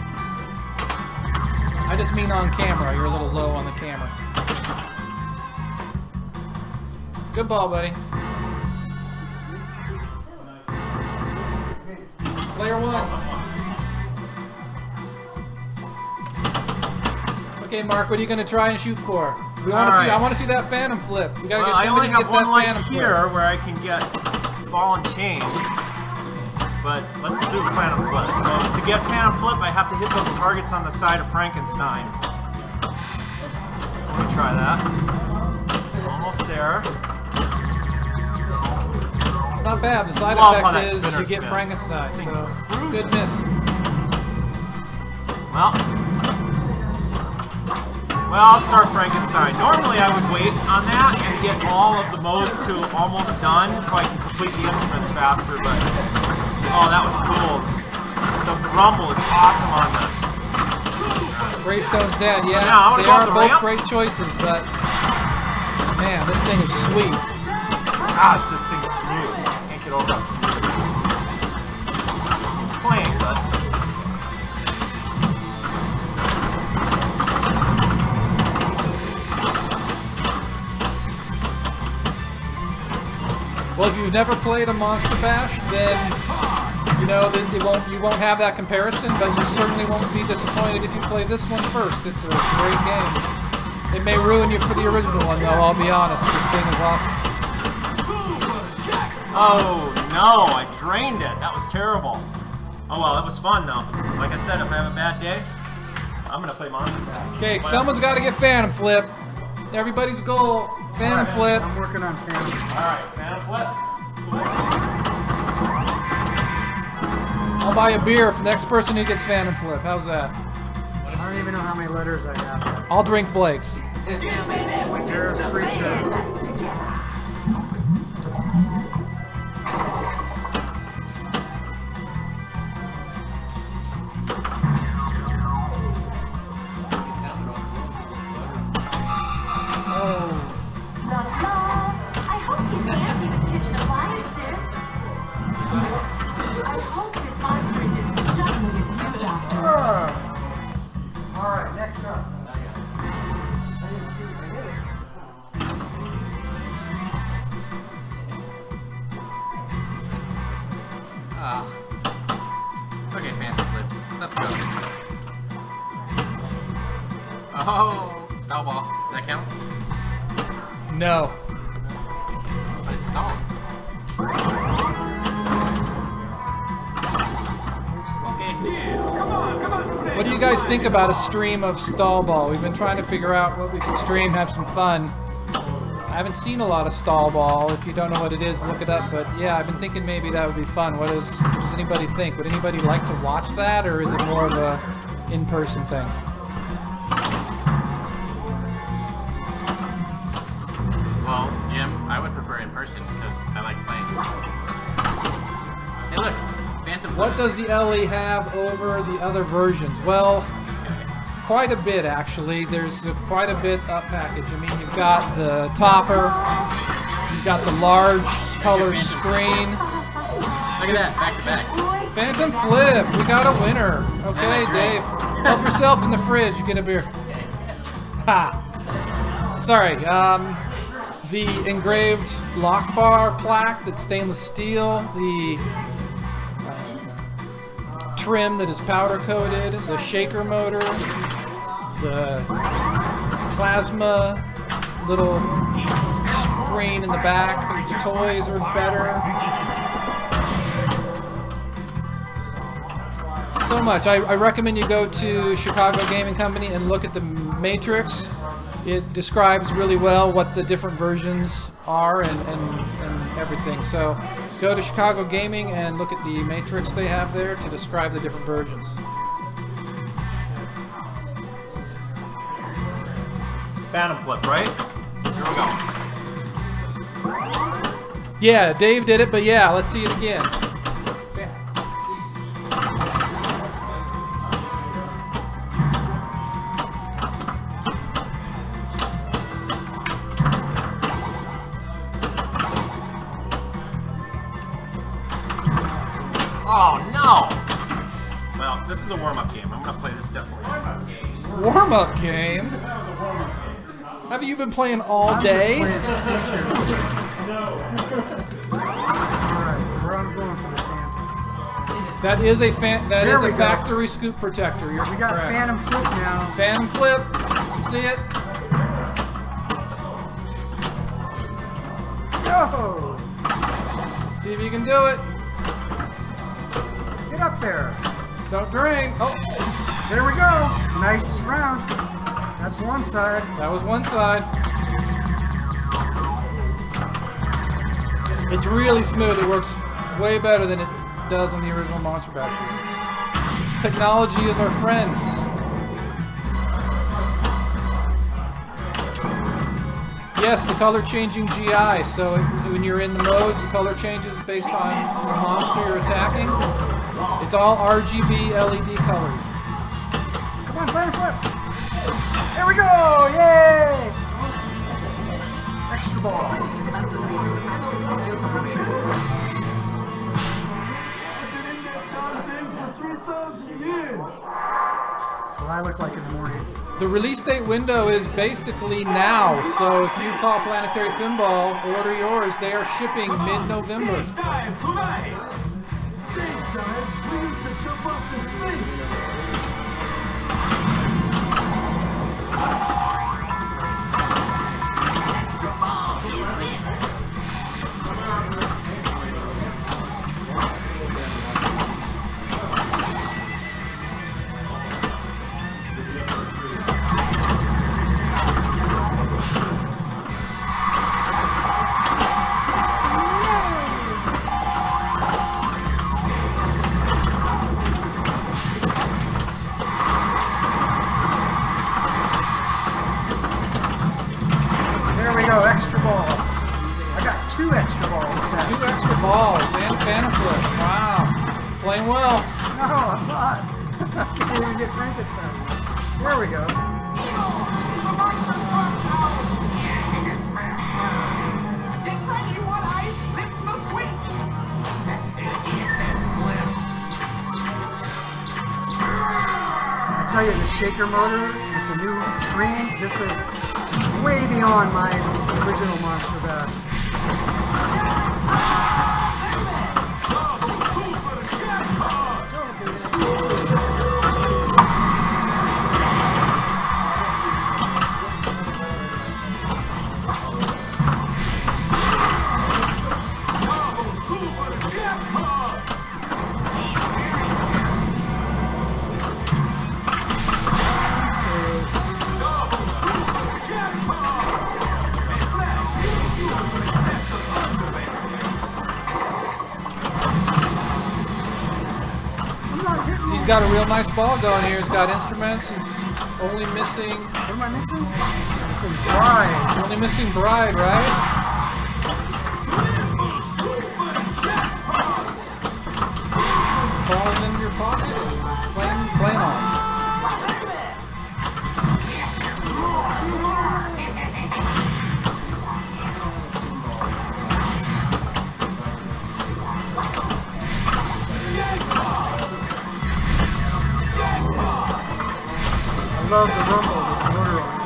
I just mean on camera. You're a little low on the camera. Good ball, buddy. Player one. Okay, Mark, what are you going to try and shoot for? We want to see. I want to see that Phantom Flip. We gotta Well, get I only somebody to have get one that light Phantom here Flip. where I can get ball and chain. But let's do Phantom Flip. So to get Phantom Flip, I have to hit those targets on the side of Frankenstein. So let me try that. Almost there. It's not bad. The side Love how that effect is spinner you get spins. Frankenstein. So Cruises. good miss. Well, I'll start Frankenstein. Normally I would wait on that and get all of the modes to almost done so I can complete the instruments faster, but oh, that was cool. The rumble is awesome on this. Greystone's dead. Yeah, I wanna they go are with the both ramps. great choices, but man, this thing is sweet. Gosh, this thing's smooth. Can't get over how smooth it is. Not smooth playing, but well, if you've never played a Monster Bash, then you know that you won't have that comparison, but you certainly won't be disappointed if you play this one first. It's a great game. It may ruin you for the original one, though. I'll be honest. This thing is awesome. oh no, I drained it. That was terrible. Oh well, it was fun though. Like I said, if I have a bad day, I'm gonna play Monster Bash. Okay, someone's got to get Phantom Flip. Everybody's goal, Phantom Flip. I'm working on Phantom. Alright, Phantom Flip. I'll buy a beer for the next person who gets Phantom Flip. How's that? I don't even know how many letters I have. I'll drink Blake's. There's a creature. La la. I hope he's empty the kitchen appliances. I hope this monster is as stubborn as you, Doctor. Alright, next up. I didn't see if I hit it. Okay, Phantom Flip. Let's go. Oh, stall ball. Does that count? No. But it's stalled. What do you guys think about a stream of Stall Ball? We've been trying to figure out what we can stream, have some fun. I haven't seen a lot of Stall Ball. If you don't know what it is, look it up. But yeah, I've been thinking maybe that would be fun. What does anybody think? Would anybody like to watch that, or is it more of a in-person thing? Well, Jim, I would prefer in person because I like playing. Hey, look, Phantom. What does the LE have over the other versions? Well, quite a bit actually. There's quite a bit up package. I mean, you've got the topper, you've got the large color screen. Look at that, back to back. Phantom Flip, we got a winner. Okay, Dave, help yourself in the fridge. You get a beer. Ha. Sorry. The engraved lock bar plaque that's stainless steel. The trim that is powder coated, the shaker motor, the plasma little screen in the back. The toys are better. So much. I recommend you go to Chicago Gaming Company and look at the Matrix. It describes really well what the different versions are and everything. So go to Chicago Gaming and look at the Matrix they have there to describe the different versions. Phantom Flip, right? Here we go. Yeah, Dave did it, but yeah, let's see it again. Oh no! Well, this is a warm-up game. I'm gonna play this definitely. Warm-up game? Have you been playing all day? Alright, we're going for the Phantom. That is a factory scoop protector. You're We got correct. Phantom Flip now. Phantom Flip. Let's see it. Yo! See if you can do it. Get up there. Don't drain. Oh, There we go. Nice round. That's one side. that was one side. It's really smooth. It works way better than it does on the original Monster Bashes. Technology is our friend. Yes, the color changing GI. So when you're in the modes, the color changes based on the monster you're attacking. It's all RGB LED colors. Come on, Phantom Flip. There we go. Yay! Extra ball. That's what I look like in the morning. The release date window is basically now, so if you call Planetary Pinball, order yours. They are shipping mid-November. Stage dive tonight! Stage dive, we used to jump off the Sphinx! There we go, extra ball. I got 2 extra balls stacked. 2 extra balls and Phantom Flip. Wow. Playing well. No, I'm not. I can't even get Frankenstein. There we go. Yes, master! Get ready when I flip the switch! It is a flip! I tell you, the shaker motor with the new screen, this is way beyond my original Monster Bash. He's got a real nice ball going here. He's got instruments. He's only missing. What am I missing? Missing Bride. Only missing Bride, right? Balls in your pocket. Playing on. I love the rumble of this motor on it.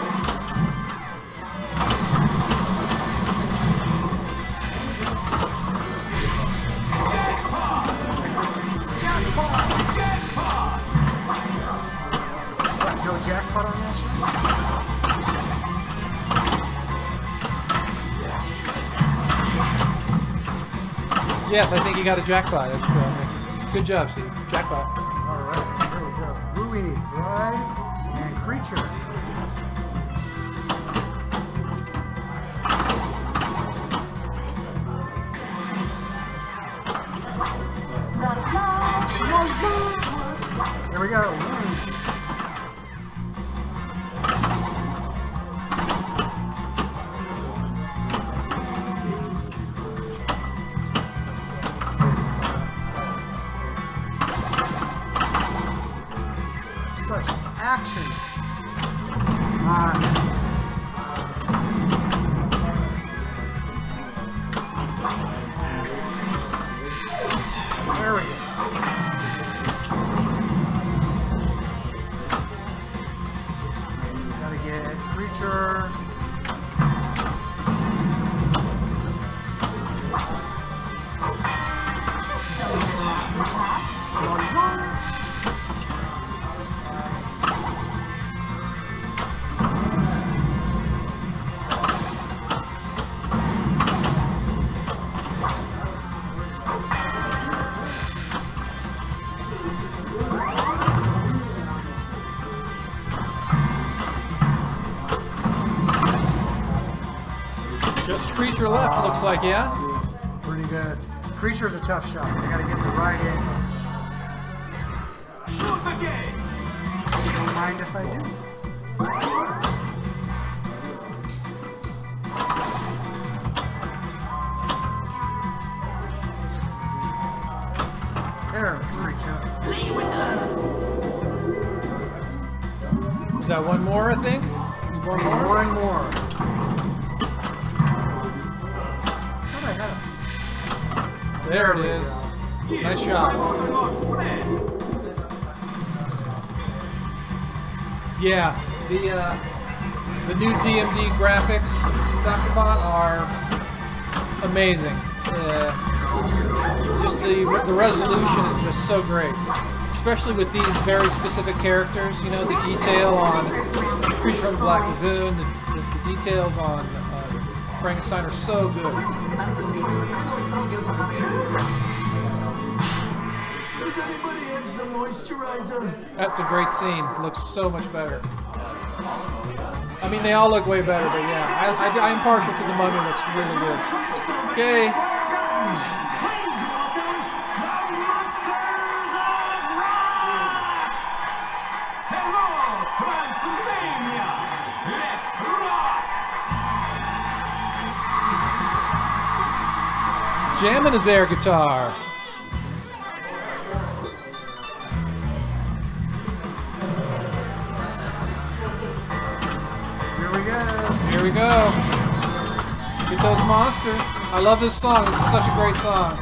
What, no jackpot on that shit? Yes, I think he got a jackpot. That's correct. Good job, Steve. Jackpot. Alright, here we go. Who we need? Bride and Creature. Here we go. Such action. Come on. There we go. Gotta get Creature. Just Creature left, looks like, yeah? Pretty good. Creature's a tough shot. I gotta get the right angle. Shoot the game! You don't mind if I do? There, Creature. Is that one more, I think? Need one more? One more. Thought I had it. There it is. Nice shot. Yeah, the new DMD graphics, Dr. Bot, are amazing. Just the resolution is just so great, especially with these very specific characters. You know, the detail on Creature from the Black Lagoon, the details on Frankenstein are so good. Does anybody have some moisturizer? That's a great scene. It looks so much better. I mean, they all look way better, but yeah, I'm partial to the Mummy. Looks really good. Okay. Please welcome the Monsters of Rock! Hello, Transylvania! Let's rock! Jamming his air guitar. Here we go. Get those monsters. I love this song. This is such a great song.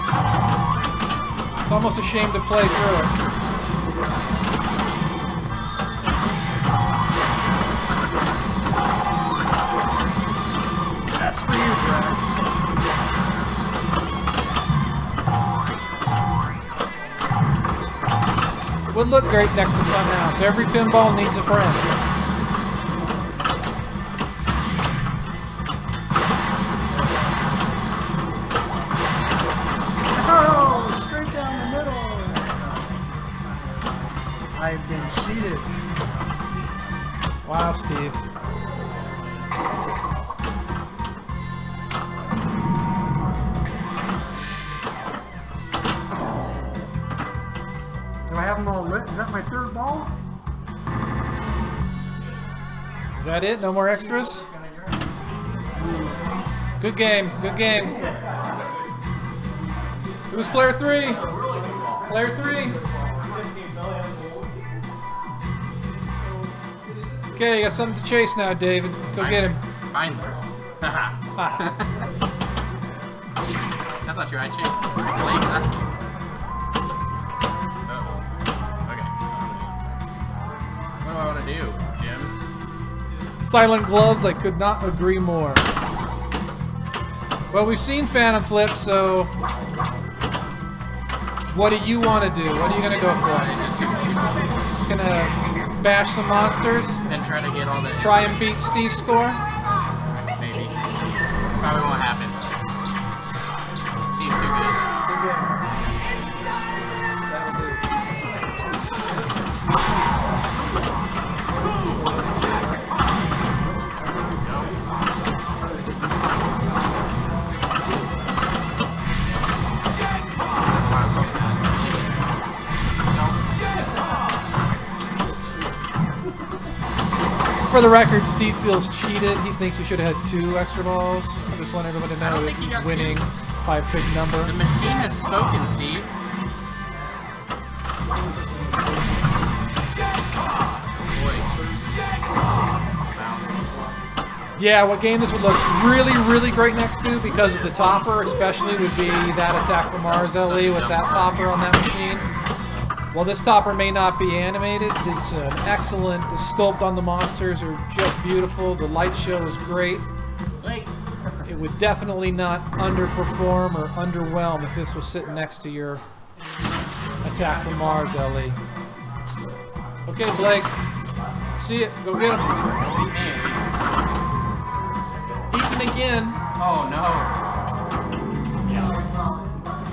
I'm almost ashamed to play through it. That's for you, Brad. Would look great next to Funhouse. Every pinball needs a friend. I've been cheated. Wow, Steve. Do I have have them all lit. Is that my third ball? Is that it? No more extras? Good game. Good game. Who's player 3? Player 3. Okay, you got something to chase now, David. Go get him. Fine. That's not true. I chased Blake last game. Uh-oh. Okay. What do I want to do, Jim? Silent Gloves, I could not agree more. Well, we've seen Phantom Flip, so what do you want to do? What are you going to go for? Gonna bash some monsters? And try to get all the... Try and beat Steve's score? Maybe. Probably won't happen. Steve's too good. For the record, Steve feels cheated. He thinks he should have had 2 extra balls. I just want everyone to know that he's winning by a big number. The machine has spoken, Steve. Yeah, what game this would look really, really great next to because of the topper, especially, would be that Attack from Mars LE with that topper on that machine. While this topper may not be animated, it's an excellent. The sculpt on the monsters are just beautiful. The light show is great. It would definitely not underperform or underwhelm if this was sitting next to your Attack from Mars LE. Okay, Blake. See it. Go get him. Even again. Oh no. You're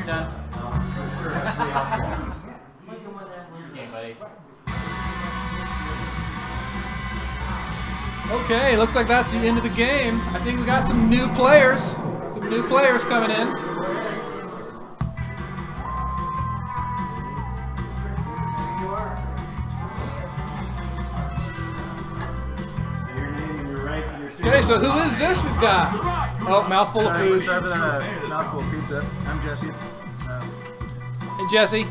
done. Okay, buddy. Okay, looks like that's the end of the game. I think we got some new players. Some new players coming in. Okay, so who is this we've got? Oh, mouthful of food. Other than a mouthful of pizza. I'm Jesse. Hey, Jesse.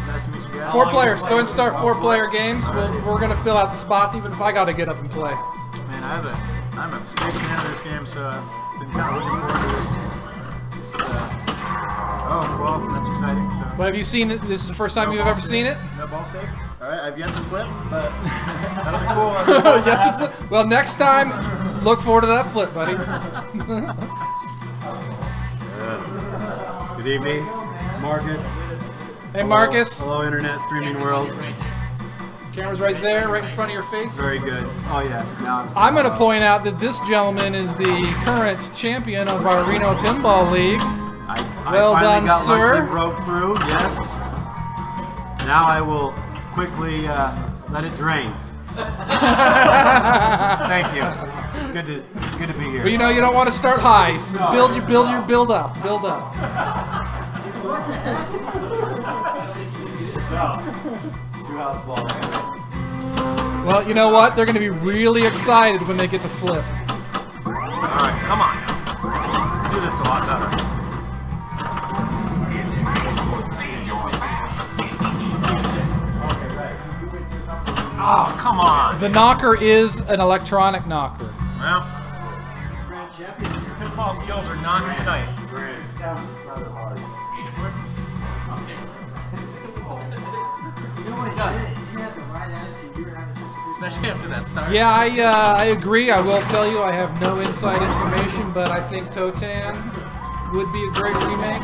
Nice to meet you guys. 4 players. Go ahead and start 4-player games. We're going to fill out the spots, even if I got to get up and play. Man, I'm a big fan of this game, so I've been kind of looking forward to this. Oh, well, that's exciting. So. Well, have you seen it? This is the first time you've ever seen it? No ball safe? All right, I've yet to flip, but that'll be cool. Yet to flip. Well, next time, look forward to that flip, buddy. Good evening, Marcus. Hey, Marcus. Hello, Internet streaming world. Camera's right there, right in front of your face. Very good. Oh, yes. Now I'm going to point out that this gentleman is the current champion of our Reno Pinball League. Well done, sir. I broke through, yes. Now I will quickly let it drain. Thank you. It's good to be here. But you know, you don't want to start high. Build up. Two house balls. Well, you know what? They're going to be really excited when they get the flip. Alright, come on. Let's do this a lot better. Oh, come on. The knocker is an electronic knocker. Well, pinball skills are not tonight. Sounds rather hard. Especially after that start. Yeah, I agree. I will tell you I have no inside information, but I think Totan would be a great remake.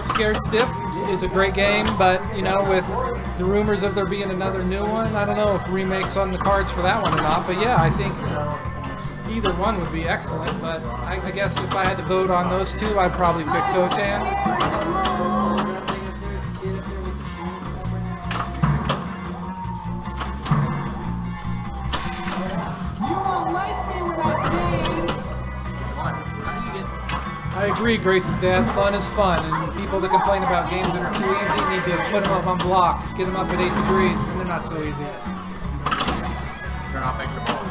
Scared Stiff is a great game, but you know, with the rumors of there being another new one, I don't know if Remake's on the cards for that one or not. But yeah, I think either one would be excellent. But I guess if I had to vote on those two, I'd probably pick Totan. I agree, Grace's dad. Fun is fun, and people that complain about games that are too easy need to put them up on blocks, get them up at 8 degrees, and they're not so easy. Turn off extra balls.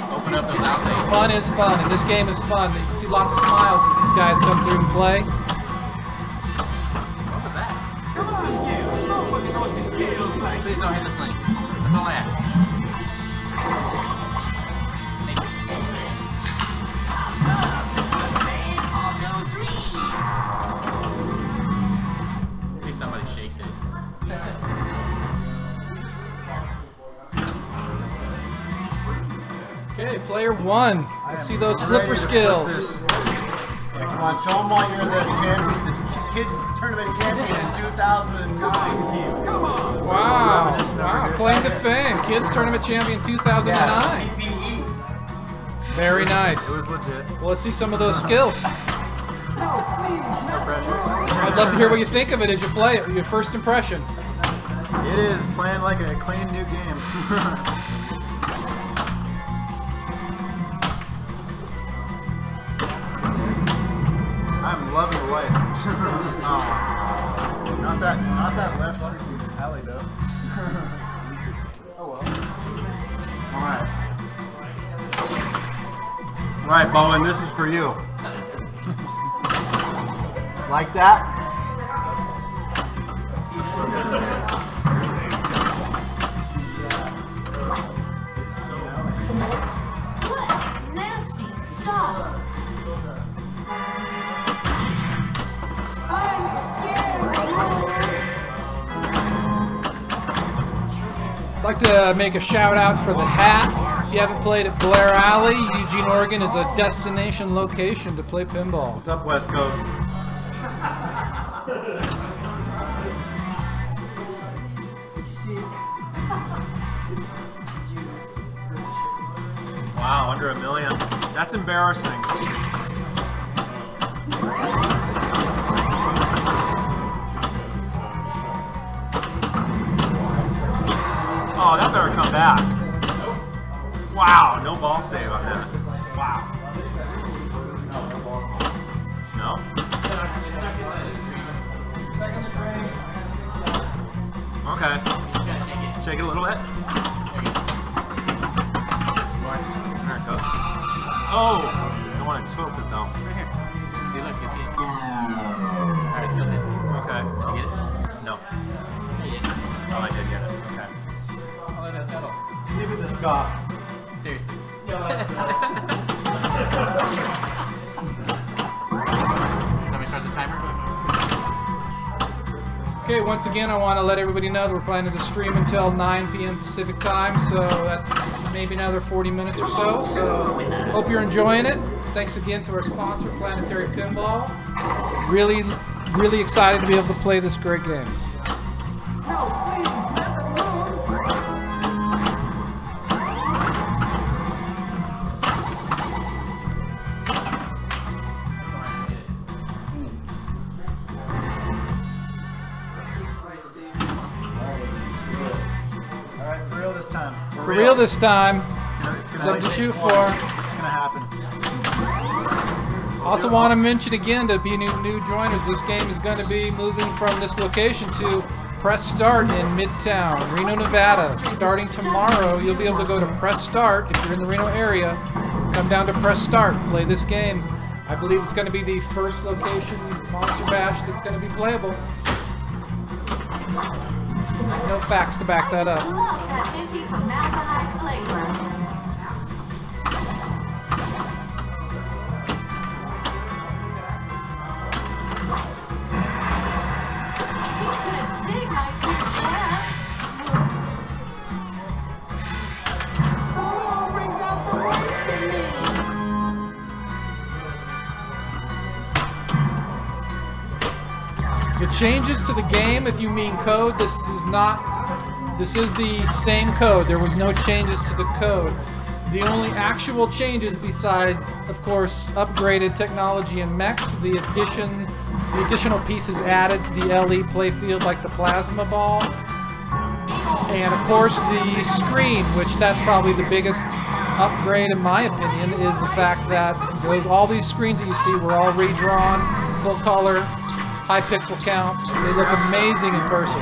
Open up those outtakes. Fun is fun, and this game is fun. You can see lots of smiles as these guys come through and play. What was that? Come on, you! Look what the North skills like. Please don't hit the sling. That's all I ask. Maybe somebody shakes it. Okay, player one. Let's see those flipper skills. Yeah, come on, show them why you're the kids tournament champion in 2009. Come on! Wow, wow, claim to fame. Kids tournament champion 2009. PPE. Very nice. It was legit. Well, let's see some of those skills. No pressure. I'd love to hear what you think of it as you play it, your first impression. It is playing like a clean new game. I'm loving the lights. Oh, not that left alley though. Oh well. All right, Bowen, this is for you. Like that? What? Nasty. Stop. I'm scared. I'd like to make a shout out for the hat. If you haven't played at Blair Alley, Eugene, Oregon is a destination location to play pinball. What's up, West Coast? Wow, under $1 million. That's embarrassing. Oh, that better come back. Wow, no ball save on that. Wow. No? Okay. Shake it a little bit. There it goes. Oh! I don't want to tilt it though. It's right here. Hey, look, you see it? Alright, it's tilted. Okay. Did you get it? No. Yeah, you did. Oh, I did get it. Okay. I'll let that settle. Give it the scoff. Seriously. Yeah, Somebody start the timer? Okay, once again, I want to let everybody know that we're planning to stream until 9 p.m. Pacific time, so that's maybe another 40 minutes or so. So, hope you're enjoying it. Thanks again to our sponsor, Planetary Pinball. Really, really excited to be able to play this great game. For real this time. It's gonna Something to shoot for. It's gonna happen. Also want to mention again to be new joiners, this game is going to be moving from this location to Press Start in Midtown, Reno, Nevada. Starting tomorrow, you'll be able to go to Press Start if you're in the Reno area. Come down to Press Start, play this game. I believe it's going to be the first location Monster Bash that's going to be playable. No facts to back that up. Love that antique formaldehyde flavor. He's gonna dig my food breath. Tomorrow brings out the worst in me. The changes to the game, if you mean code, this is the same code. There was no changes to the code. The only actual changes, besides, of course, upgraded technology and mechs, the additional pieces added to the LE playfield, like the plasma ball, and of course the screen, which that's probably the biggest upgrade, in my opinion, is the fact that all these screens that you see were all redrawn, full color, high pixel count. They look amazing in person.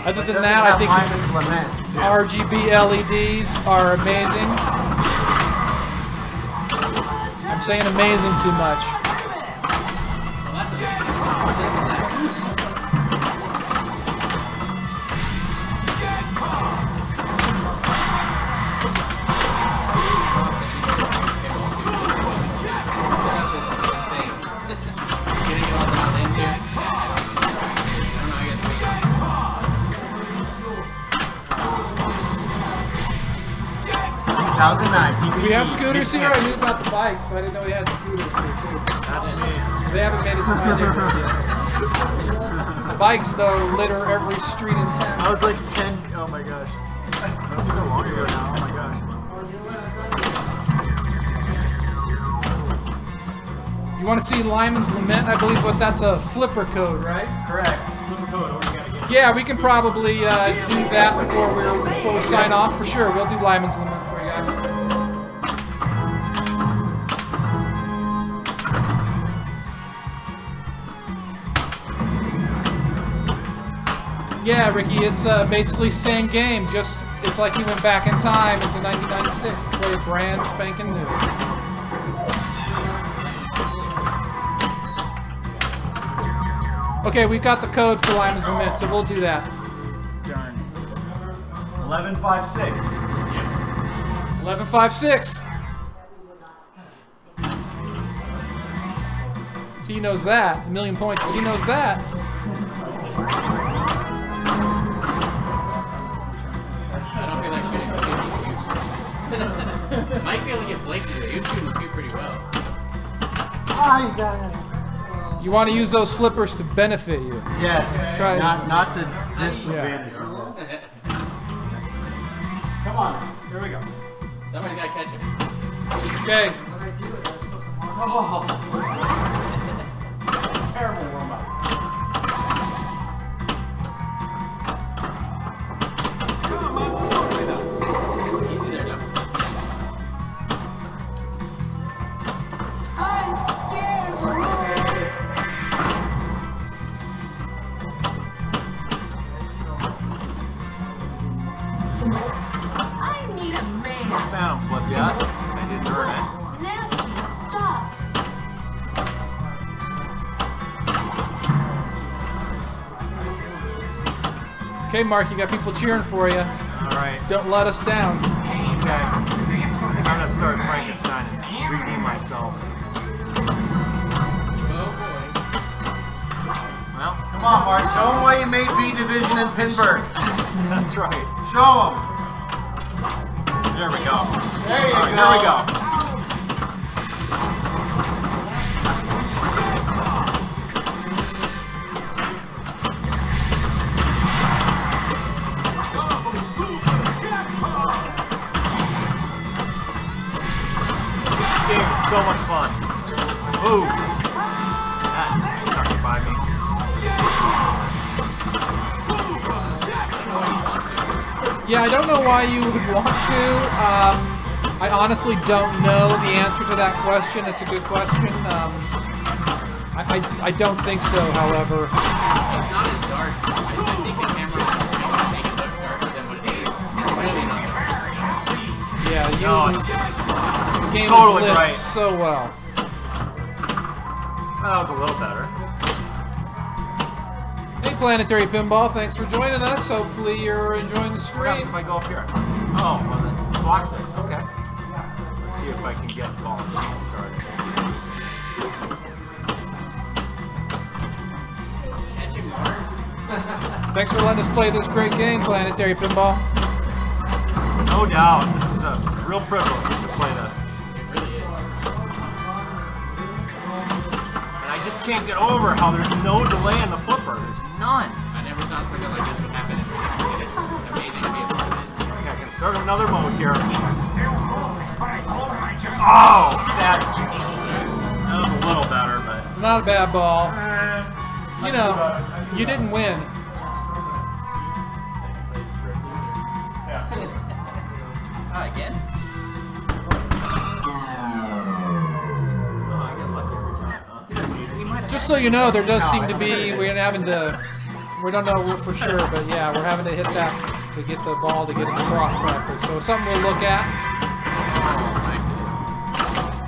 Other than that, I think Lyman's Lament. RGB LEDs are amazing. I'm saying amazing too much. Well, that's amazing. 2009. Do we have scooters here? I knew about the bikes, so I didn't know we had scooters here too. That's me. They haven't made it to my neighborhood yet. The bikes, though, litter every street in town. I was like 10. Oh my gosh. That was so long ago now. Oh my gosh. You want to see Lyman's Lament? I believe that's a flipper code, right? Correct. Flipper code. What do you gotta get? Yeah, we can probably do that before we sign off for sure. We'll do Lyman's Lament for you guys. Yeah, Ricky, it's basically same game. Just it's like you went back in time into 1996 to play a brand spanking new. Okay, we've got the code for Lyman's Lament, so we'll do that. Darn. 1156. 1156. So he knows that. A million points, but he knows that. I don't feel like shooting scoops. Might be able to get Blake to do it. He was shooting the scoop pretty well. Ah, you got it. You want to use those flippers to benefit you. Yes. Try not to disadvantage you. Come on. Here we go. Somebody's got to catch him. Okay. Oh. Terrible warm up. Easy there, Jeff. I'm scared. I need a man. Found him, flip yet. I didn't earn it. Nasty stuff. Okay, Mark, you got people cheering for you. All right. Don't let us down. Okay. I think I'm gonna start Frankenstein and redeem myself. Oh boy. Well, Come on, Mark. Show them why you made B Division in Pinburg. that's right. Show them. There we go. There you All right, go. here we go. This game is so much fun. Ooh. That stuck by me. Yeah, I don't know why you would want to. I honestly don't know the answer to that question. It's a good question. I don't think so, however. It's not as dark. I think the camera will make it look darker than what it is. It's really not dark. Yeah, No, the game totally is lit right. so well. That was a little better. Hey, Planetary Pinball, thanks for joining us. Hopefully you're enjoying the What happens stream. if I go up here? Oh, well then blocks it. Okay. Let's see if I can get ball and chain started. Catch him, Mark. Thanks for letting us play this great game, Planetary Pinball. No doubt. This is a real privilege to play this. It really is. And I just can't get over how there's no delay in the flipper. There's none. I never thought something like this would happen in Remake, and it's amazing to be a part of it. Okay, I can start another mode here. Still moving, but I told him I just... Oh, that was a little better, but Not a bad ball. You know, you didn't win. Again? Just so you know, there does seem to be, we don't know for sure, but yeah, we're having to hit that to get the ball to get it across correctly. So something we'll look at.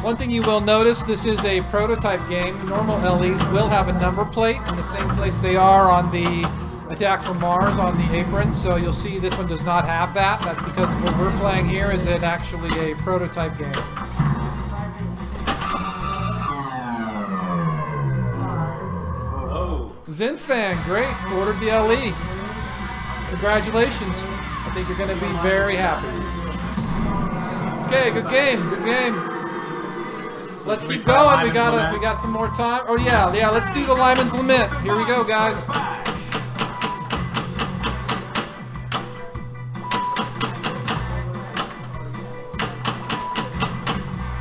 One thing you will notice, this is a prototype game. Normal LEs will have a number plate in the same place they are on the Attack from Mars on the apron, so you'll see this one does not have that. That's because what we're playing here is actually a prototype game. Zinfan, great, ordered the LE. Congratulations. I think you're going to be very happy. Okay, good game, good game. Let's keep going. We got some more time. Oh yeah, let's do the Lyman's Lament. Here we go, guys.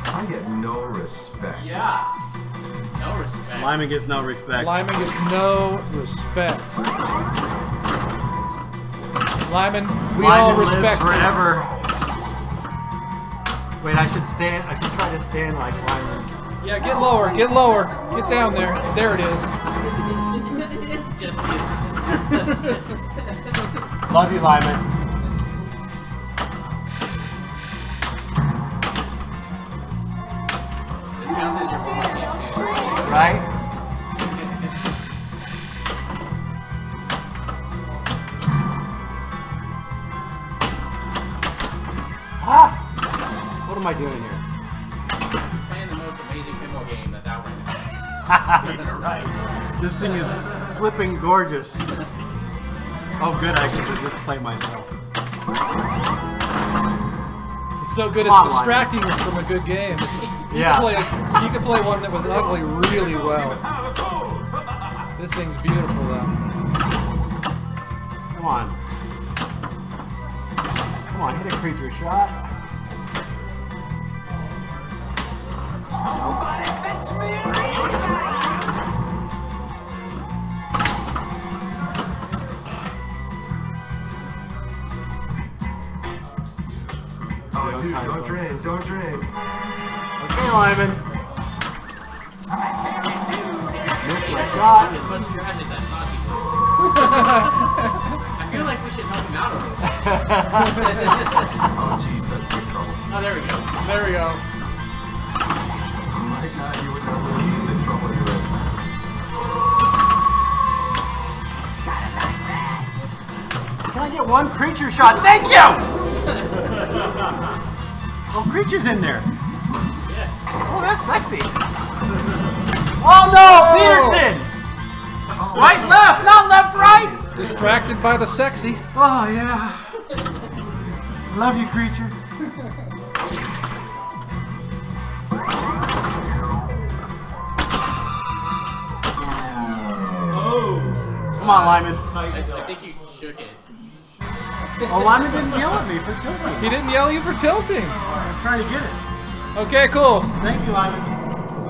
I get no respect. Yes. No respect. Lyman gets no respect. Lyman gets no respect. Lyman, we all respect you. forever. Wait, I should stand. I should try to stand like Lyman. Yeah, get lower, get lower. Get down there. There it is. Just Love you, Lyman. This counts as your warm-up game too. Right? Ah! What am I doing here? Playing the most amazing pinball game that's out right now. You're right. This thing is flipping gorgeous. Oh, good. I get to just play myself. It's so good, Come on, it's distracting you from a good game. You could play one that was ugly really well. This thing's beautiful, though. Come on. Come on, hit a creature shot. Somebody fix me a Oh, dude, don't drain, don't drain. Okay, Lyman. Missed my shot. As much trash as I thought he would. I feel like we should help him out a little. Oh, jeez, that's big trouble. Oh, there we go. There we go. My God, you would not believe the trouble you're in. Can I get one creature shot? Thank you! Oh, creature's in there. Oh, that's sexy. Oh no, Peterson! Right, left, not left, right! Distracted by the sexy. Oh, yeah. Love you, creature. Oh. Come on, Lyman. I think you shook it. Oh, Lyman didn't yell at me for tilting. He didn't yell at you for tilting. I was trying to get it. Okay, cool. Thank you, Lyman.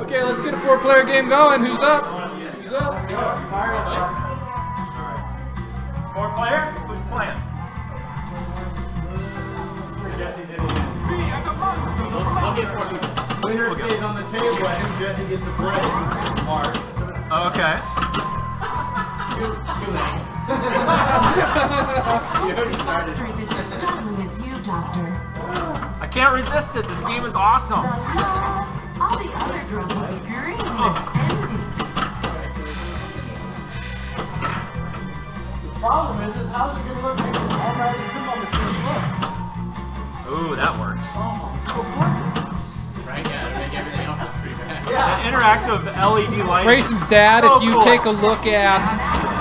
Okay, let's get a 4-player game going. Who's up? Who's up? 4-player? Who's playing? Jesse's in again. We'll get 4 people. Winner stays on the table. I think Jesse gets to play. Mark. Okay. Too late. You already started. Monster is as struggling as you, Doctor. I can't resist it. This game is awesome. All the other girls will be green with envy. The problem is how's it going to look like all my other pinball machines look? Ooh, that works. Oh, so gorgeous. Right? Yeah, to make everything else look pretty bad. An interactive LED light. Grayson's dad, So if you cool. take a look at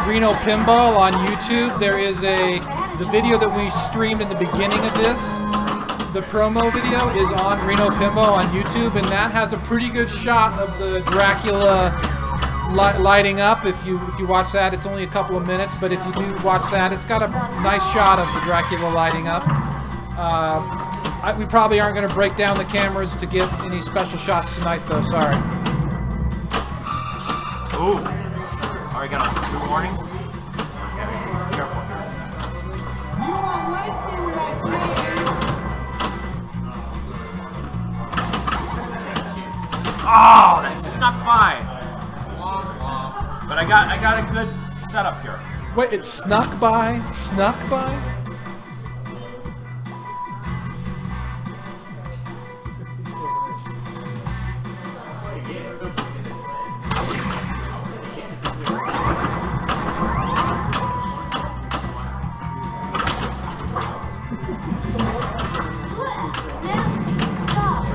Reno Pinball on YouTube, there is the video that we streamed in the beginning of this. The promo video is on Reno Pinball on YouTube, and that has a pretty good shot of the Dracula lighting up. If you watch that, it's only a couple of minutes, but if you do watch that, it's got a nice shot of the Dracula lighting up. We probably aren't going to break down the cameras to get any special shots tonight, though. Sorry. Ooh. Already got 2 warnings. Okay. Careful. You won't like me when I change. I got a good setup here. Wait, it snuck by? Snuck by?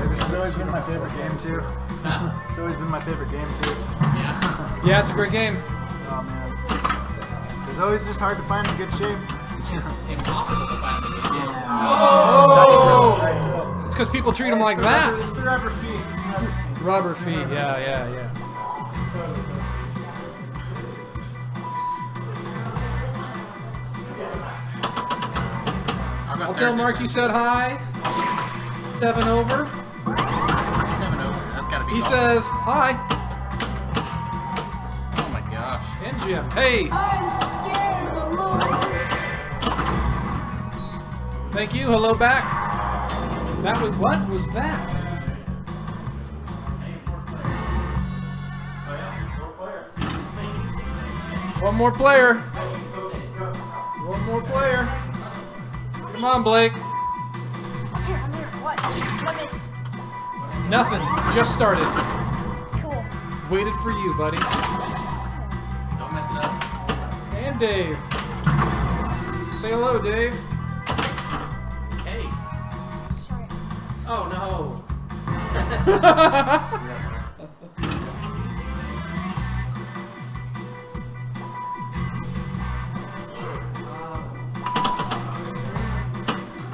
This has always been my favorite game too. It's always been my favorite game too. Yeah. Yeah, it's a great game. Oh man. It's always just hard to find in good shape. It's impossible to find a good game. Oh! Tight toe. It's because people treat them like that. It's the rubber feet. It's the rubber feet. Rubber feet, yeah. I'll tell Mark you said hi. 7 over. 7 over. That's gotta be. He golf. says hi. Oh my gosh. And Jim. Hey. I'm scared of the moon. Thank you. Hello back. That was what was that? One more player. One more player. Come on, Blake. I'm here. What? What is? Nothing. Just started. Cool. Waited for you, buddy. Don't mess it up. And Dave. Say hello, Dave. Hey. Sorry. Oh no.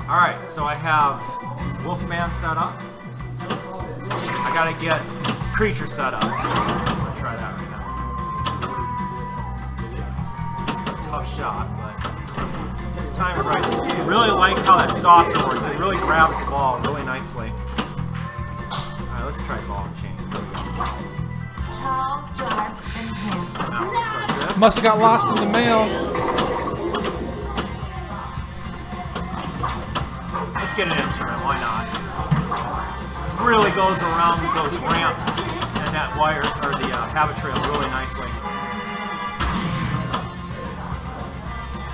Alright, so I have Wolfman set up. I gotta get Creature set up. I'm gonna try that right now. It's a tough shot, but this time it right. I really like how that saucer works. It really grabs the ball really nicely. Alright, let's try ball and chain. Here we go. Tall, dark, and handsome. Now let's start this. Must have got lost in the mail. Let's get an instrument, why not? Really goes around those ramps and that wire, or the habit trail really nicely.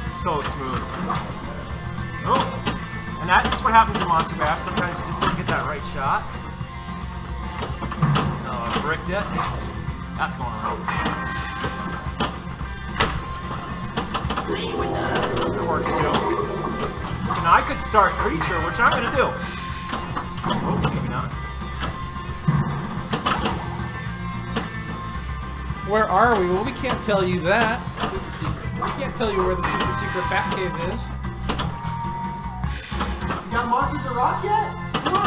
So smooth. Oh, and that's what happens in Monster Bash. Sometimes you just don't get that right shot. Bricked it. That's going around. That works too. So now I could start Creature, which I'm going to do. Oh, maybe not. Where are we? Well, we can't tell you that. We can't tell you where the super secret Batcave is. You got Monsters of Rock yet?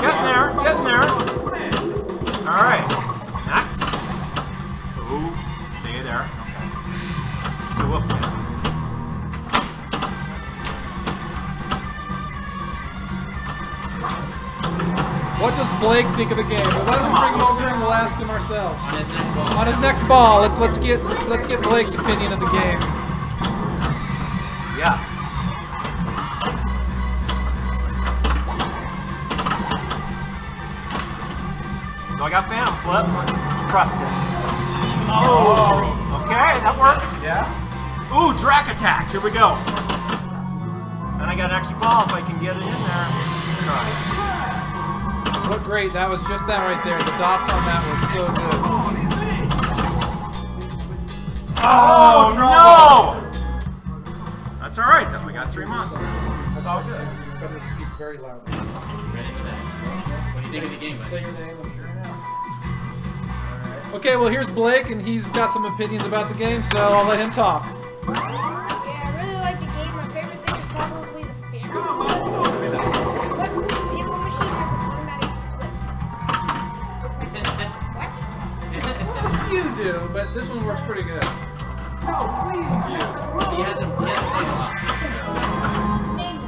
Getting there, getting there. Alright, next. Ooh, stay there. Okay. Let's do Wolfman. What does Blake think of the game? Well, let him bring him over and we'll ask him ourselves. On his next ball. On his next ball, let's get Blake's opinion of the game. Yes. So I got Phantom Flip. Let's trust it. Oh, okay, that works. Yeah. Ooh, Drac Attack. Here we go. Then I got an extra ball if I can get it in there. Let's try. What great, that was just that right there. The dots on that were so good. Oh, no! That's alright though, we got 3 monsters. That's all good. You better speak very loudly. Right into that. What do you think of the game, buddy? Say your name, I'm sure now. Okay, well here's Blake, and he's got some opinions about the game, so I'll let him talk. Yeah, I really like the game. My favorite thing is probably the Phantom. But Pinball Machine has an automatic flip. What? You do, but this one works pretty good. No, please. He hasn't played a lot. Name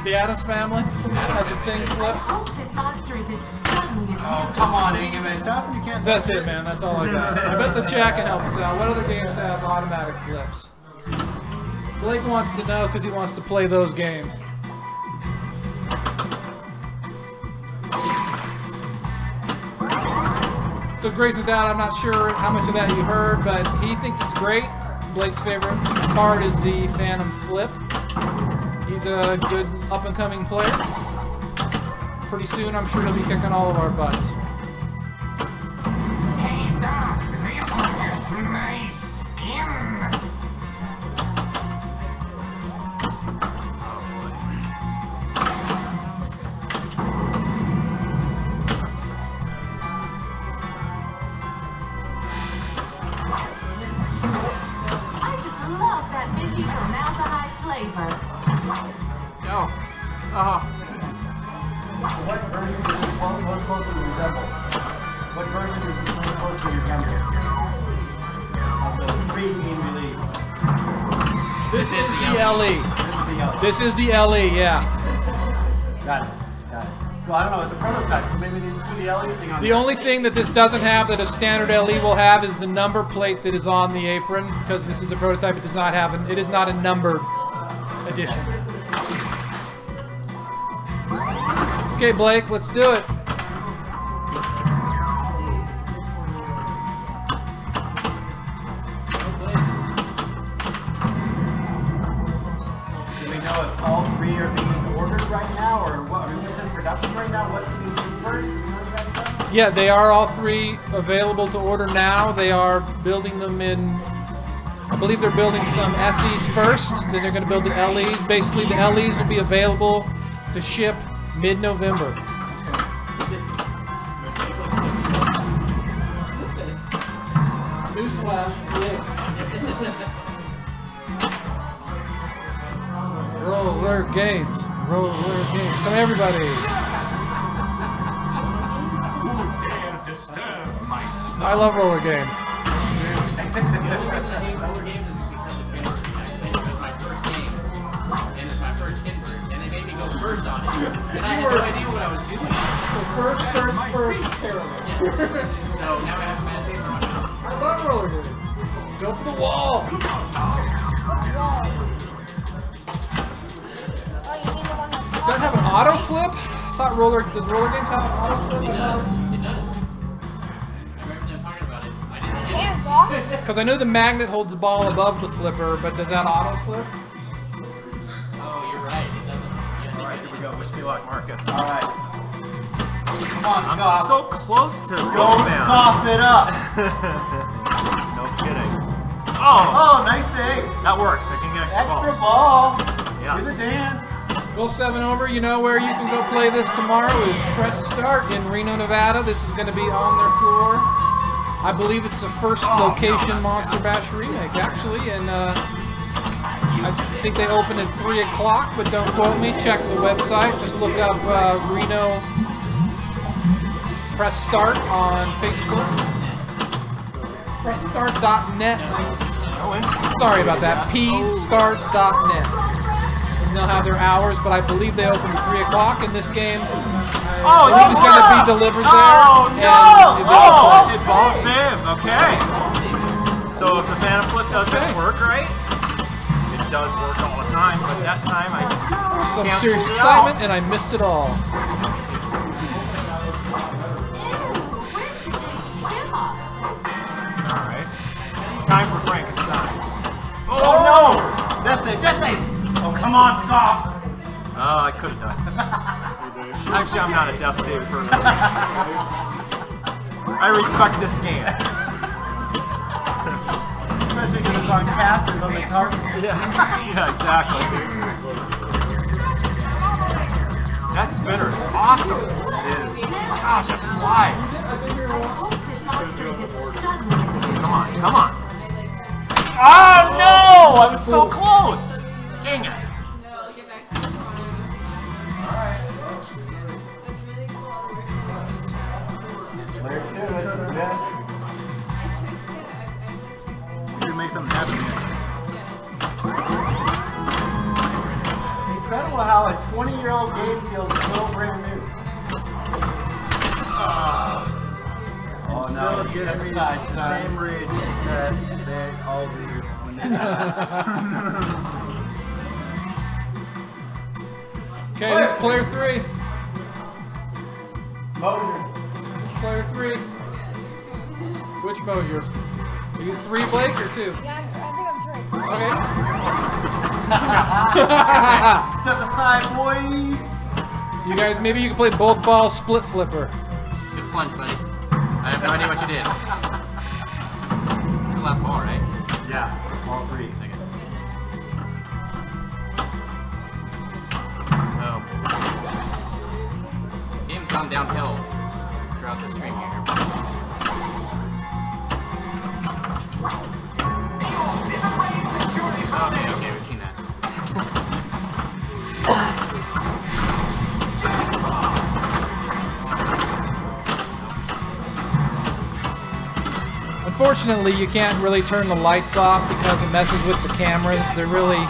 The Addams Family has a thing flip. I hope this monster is as struggling as you. Come on, Ingeman. It's tough when you can't. That's it, man. That's all I got. I bet the chat can help us out. What other games have automatic flips? Blake wants to know because he wants to play those games. So Grace is down. I'm not sure how much of that you heard, but he thinks it's great. Blake's favorite card is the Phantom Flip. He's a good up-and-coming player. Pretty soon, I'm sure he'll be kicking all of our butts. Hey, Doc, this one has nice skin. I just love that minty formaldehyde flavor. No. Oh. What version does this supposed to resemble? What version is this supposed to resemble? Of the pre-being released. This is the LE. This is the LE. This is the LE, yeah. Got it. Got it. Well, I don't know. It's a prototype, so maybe they just do the LE thing on The only thing that this doesn't have that a standard LE will have is the number plate that is on the apron. Because this is a prototype, it does not have it is not a numbered edition. Okay, Blake, let's do it. Do we know if all three are being ordered right now, or what? Are we just in production right now? What's being shipped first? You know that stuff? Yeah, they are all three available to order now. They are building them in, I believe they're building some SEs first, then they're going to build the LEs. Basically, the LEs will be available to ship mid-November. Newsflash. Roller games. Roller games. Come everybody. I love roller games. The only reason I hate roller games is because of Pinbird. It was my first game, and it's my first Pinbird, and they made me go first on it, and I had no idea what I was doing. So first, terrible. Yes. So now I have some bad taste in my mouth. I love roller games. Go for the wall. Oh, you mean the one that's Does that have an auto flip? I thought does roller games have an auto flip? It does. It does. I remember them talking about it. I didn't get it. hands off? Because I know the magnet holds the ball above the flipper, but does that auto flip? Oh, you're right. It doesn't. Yeah, All right, here we go. Wish me luck, Marcus. All right. Come on, I'm Scott. so close to Go man. cough it up. No kidding. Oh, Oh, nice save. that works. I can get extra Extra ball. ball. Yes. Do the dance. Will 7 over, you know where you can go play this tomorrow is Press Start in Reno, Nevada. This is going to be on their floor. I believe it's the first location Monster Bash Remake, actually, and I think they open at 3 o'clock, but don't quote me. Check the website. Just look up Reno Press Start on Facebook. PressStart.net. Sorry about that. pstart.net. And they'll have their hours, but I believe they open at 3 o'clock, and this game I believe is going to be delivered there. Oh, no! And Did ball save. Okay. So if the Phantom Flip doesn't work right, it does work all the time, but that time I some canceled serious it excitement, out. and I missed it all. Alright. Time for Frankenstein. Oh, no! That's it. That's it. Oh, come on, Scoff. Oh, I could have done it. Actually, I'm not a death save person. I respect this game. Especially because it's on casters on the cover. Yeah, exactly. That spinner is awesome. It is. Gosh, it flies. Come on, come on. Oh no! I was so close. Dang it. Player 2, that's the best. You make something happen here. It's incredible how a 20-year-old game feels so brand new. Oh, Still no, gives step me aside, the son. same rage that they all do when they Okay, this is player 3. Motion. Player 3. Which Mosier? Are you 3, Blake, or 2? Yeah, I think I'm 3. Okay. Step aside, boy. You guys, maybe you can play both balls split flipper. Good plunge, buddy. I have no idea what you did. It's the last ball, right? Yeah, all 3. Okay. Oh. Game's gone downhill throughout the stream here. Okay, we've seen that. Unfortunately, you can't really turn the lights off because it messes with the cameras. They're really...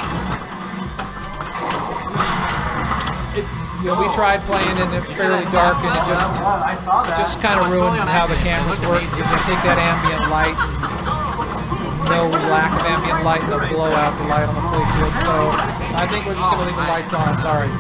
we tried playing in it fairly dark and it just kind of ruins how the cameras work because they take that ambient light and no lack of ambient light and they'll blow out the light on the playfield. So I think we're just going to leave the lights on. Sorry.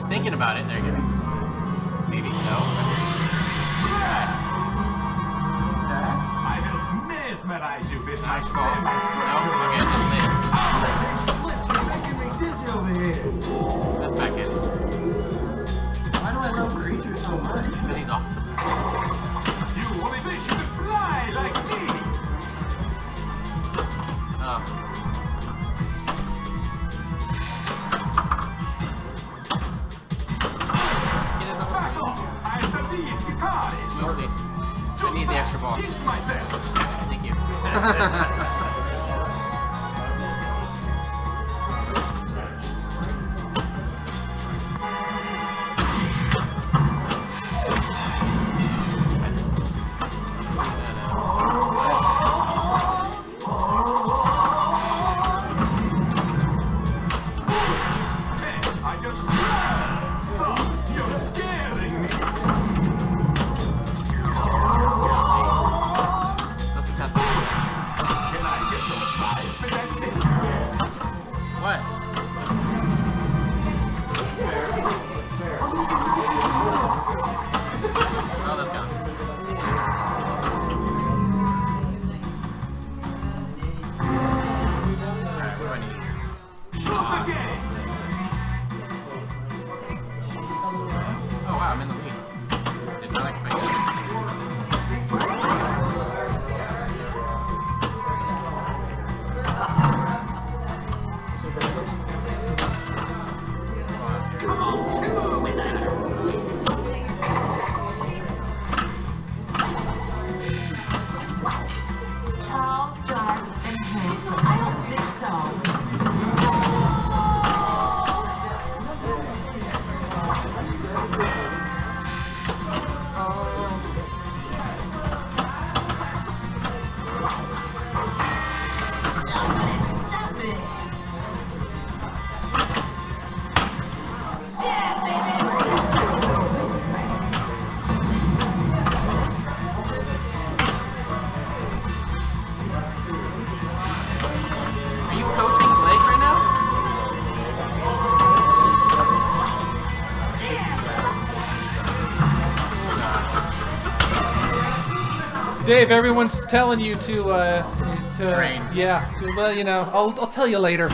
Thinking about it, there he goes. Maybe, no. I will mesmerize you with my Nice ball. No, okay, just made. They slipped, you're making me dizzy over here. That's back in. Why do I love creatures so much? Because he's awesome. You only wish you could fly like me. Oh. No, please. I need the extra ball. Kiss myself. Thank you. Can I Dave, everyone's telling you to train. Yeah. Well, you know, I'll tell you later.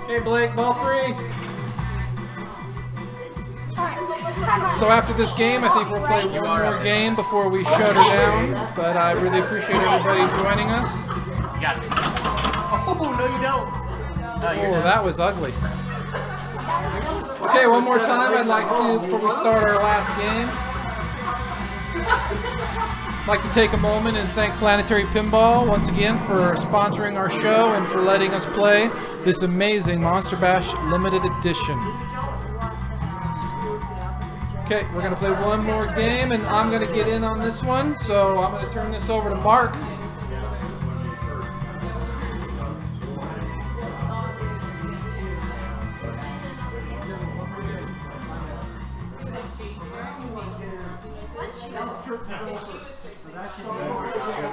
Okay, Blake, ball 3. So after this game, I think we'll play one more game before we shut her down. But I really appreciate everybody joining us. You got it. Oh, no you don't. Oh, that was ugly. Okay, one more time, I'd like to, before we start our last game, I'd like to take a moment and thank Planetary Pinball once again for sponsoring our show and for letting us play this amazing Monster Bash Limited Edition. Okay, we're going to play one more game, and I'm going to get in on this one, so I'm going to turn this over to Mark.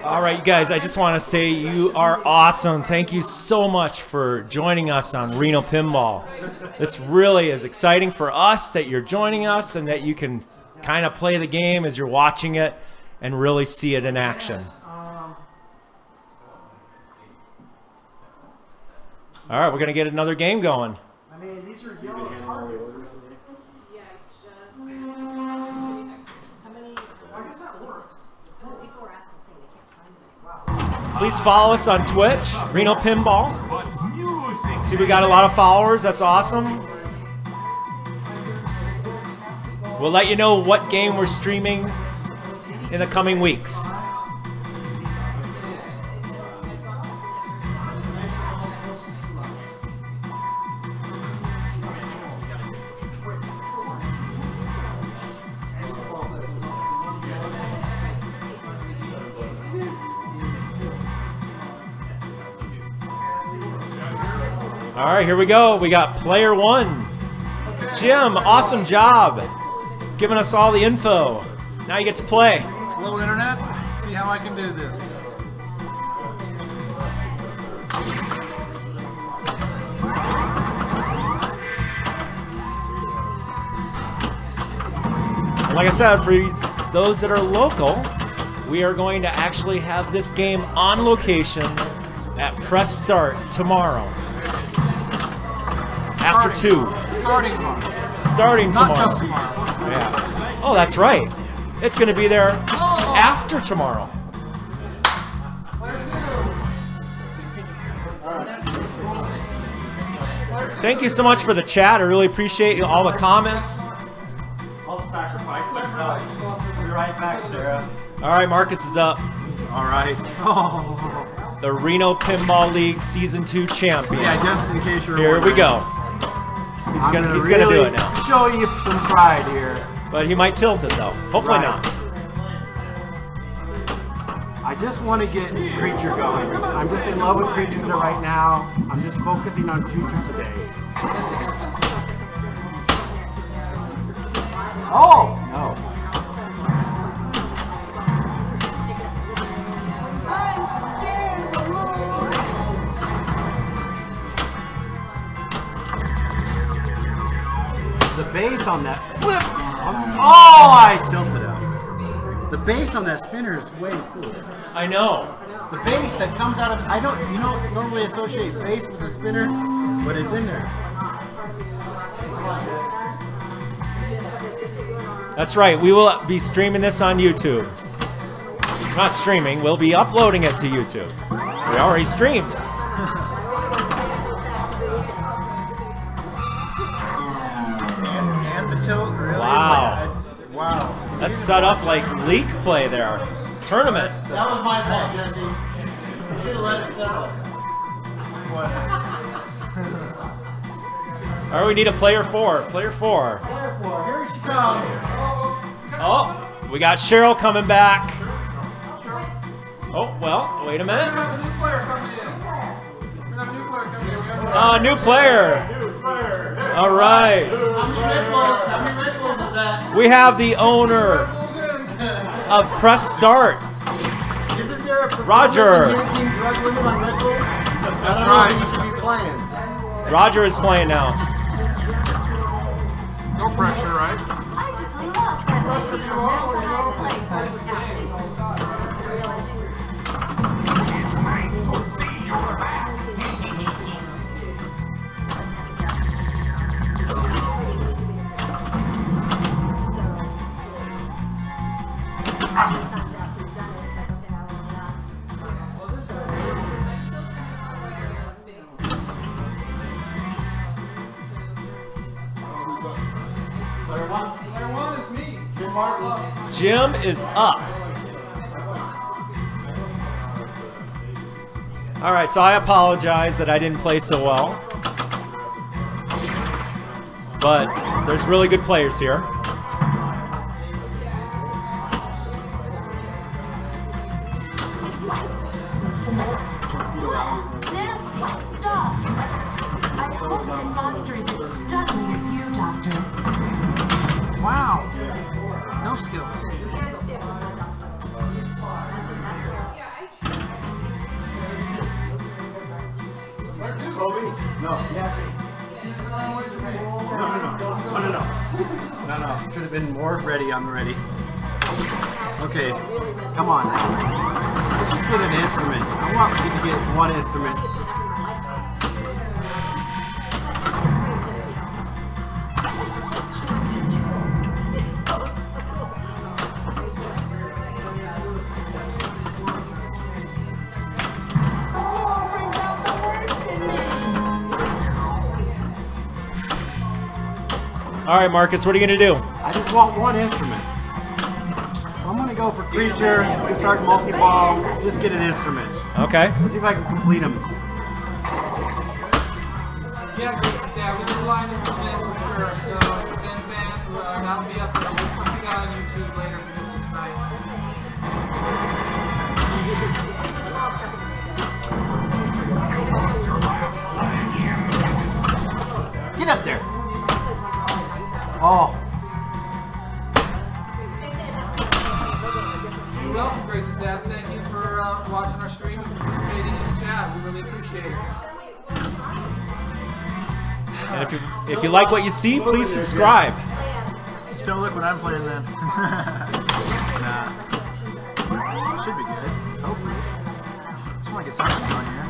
All right, you guys, I just want to say you are awesome. Thank you so much for joining us on Reno Pinball. This really is exciting for us that you're joining us and that you can kind of play the game as you're watching it and really see it in action. All right, we're going to get another game going. I mean, these are yellow targets. I guess that works. Please follow us on Twitch, Reno Pinball. See, we got a lot of followers. That's awesome. We'll let you know what game we're streaming in the coming weeks. All right, here we go. We got player 1. Jim, awesome job giving us all the info. Now you get to play. Hello, Internet. Let's see how I can do this. And like I said, for those that are local, we are going to actually have this game on location at Press Start tomorrow. After 2. Starting tomorrow. Starting tomorrow. Not just tomorrow. Yeah. Oh, that's right. It's going to be there after tomorrow. Thank you so much for the chat. I really appreciate all the comments. I'll sacrifice myself. I'll be right back, Sarah. All right, Marcus is up. All right. Oh. The Reno Pinball League Season 2 champion. Yeah, just in case you're Here we go. He's gonna do it now. Show you some pride here. But he might tilt it though. Hopefully Right. not. I just want to get Creature going. I'm just in love with Creature right now. I'm just focusing on Creature today. Oh! No. I'm scared. The base on that flip. Oh, I tilted out. The base on that spinner is way cool. I know. The base that comes out of, you don't normally associate base with the spinner, but it's in there. That's right. We will be streaming this on YouTube. Not streaming. We'll be uploading it to YouTube. We already streamed. And the tilt, really? Wow. Wow. That's set up like league play there. Tournament. That was my fault, Jesse. You should have let it settle. What? All right, we need a player 4. Player 4. Player 4, here she comes. Oh, we got Cheryl coming back. Oh, well, wait a minute. We have a new player coming in. We have a new player coming in. New player. All right. How many Red Bulls is that? We have the owner of Press Start. Isn't there a Roger. team drug limit on Red Bulls? That's right. You should be playing. Roger is playing now. No pressure, right? I just love that lazy girl play. It's nice to see you're back. Player one is me. Jim is up. All right, so I apologize that I didn't play so well. But there's really good players here. Nasty stuff. I hope this monster is as struggling as you, Doctor. Wow. No skills. No, no. Should have been more ready on the ready. Okay, come on now. Let's just get an instrument. I want you to get one instrument. All right, Marcus, what are you gonna do? I just want one instrument. So I'm gonna go for creature, you can start multi-ball, just get an instrument. Okay. Let's see if I can complete them. Yeah, great. Yeah, we did Lyman for sure. So, fan, that'll be up there. We'll put it out on YouTube later for this tonight. Get up there. Oh. Well, Grace's dad, thank you for watching our stream and participating in the chat. We really appreciate it. And if you like what you see, please subscribe. Just don't look what I'm playing then. Nah. Should be good. Hopefully. Just want to get something going here.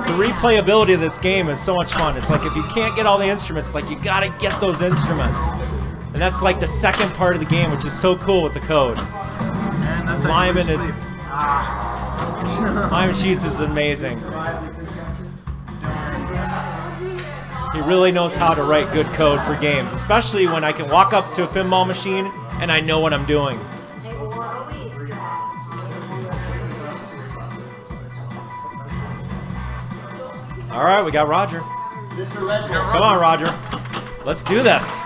The replayability of this game is so much fun. It's like if you can't get all the instruments, like you gotta get those instruments. And that's like the second part of the game, which is so cool with the code. And that's Lyman is... Lyman Sheets is amazing. He really knows how to write good code for games, especially when I can walk up to a pinball machine and I know what I'm doing. All right, we got Roger. Come on, Roger. Let's do this.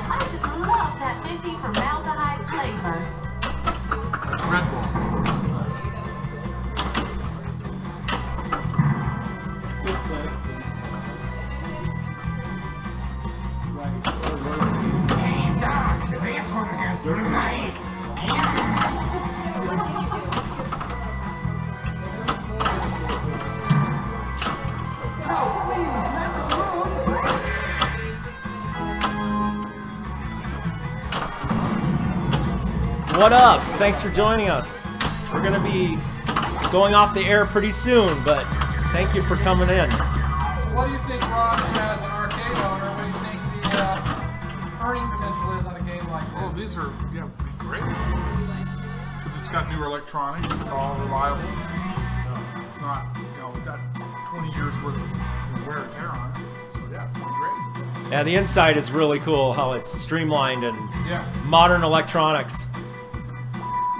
I just love that minty formaldehyde flavor. That's Red Bull. Hey, Doc, this one has nice skin. What up? Thanks for joining us. We're going to be going off the air pretty soon, but thank you for coming in. So what do you think, Roger, as an arcade owner? What do you think the earning potential is on a game like this? Oh, these are, yeah, great. Because it's got newer electronics, it's all reliable. It's not, you know, we've got 20 years worth of wear and tear on it. So yeah, it's great. Yeah, the inside is really cool, how it's streamlined and Yeah. modern electronics.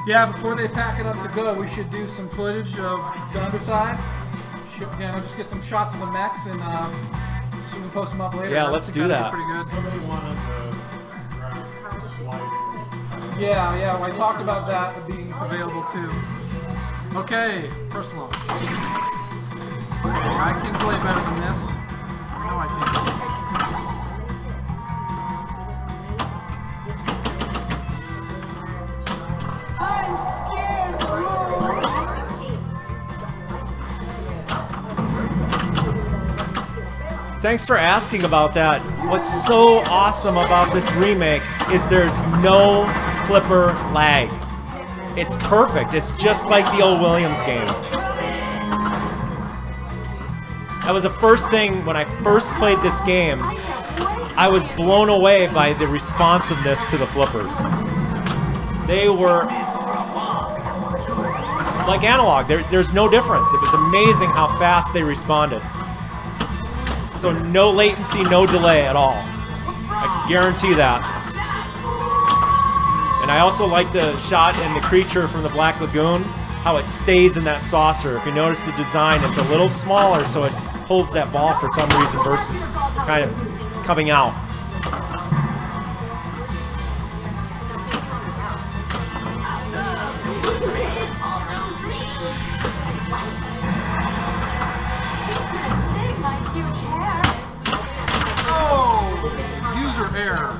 Yeah, before they pack it up to go, we should do some footage of the underside. You know, just get some shots of the mechs and so we can post them up later. Yeah, I let's think do that'd that. be pretty good. Somebody wanted the Yeah, I talked about that being available too. Okay, first launch. I can play better than this. No, I can't. Thanks for asking about that. What's so awesome about this remake is there's no flipper lag. It's perfect. It's just like the old Williams game. That was the first thing when I first played this game. I was blown away by the responsiveness to the flippers. They were like analog. There's no difference. It was amazing how fast they responded. So no latency, no delay at all. I guarantee that. And I also like the shot in the creature from the Black Lagoon, how it stays in that saucer. If you notice the design, it's a little smaller, so it holds that ball for some reason versus kind of coming out. User error.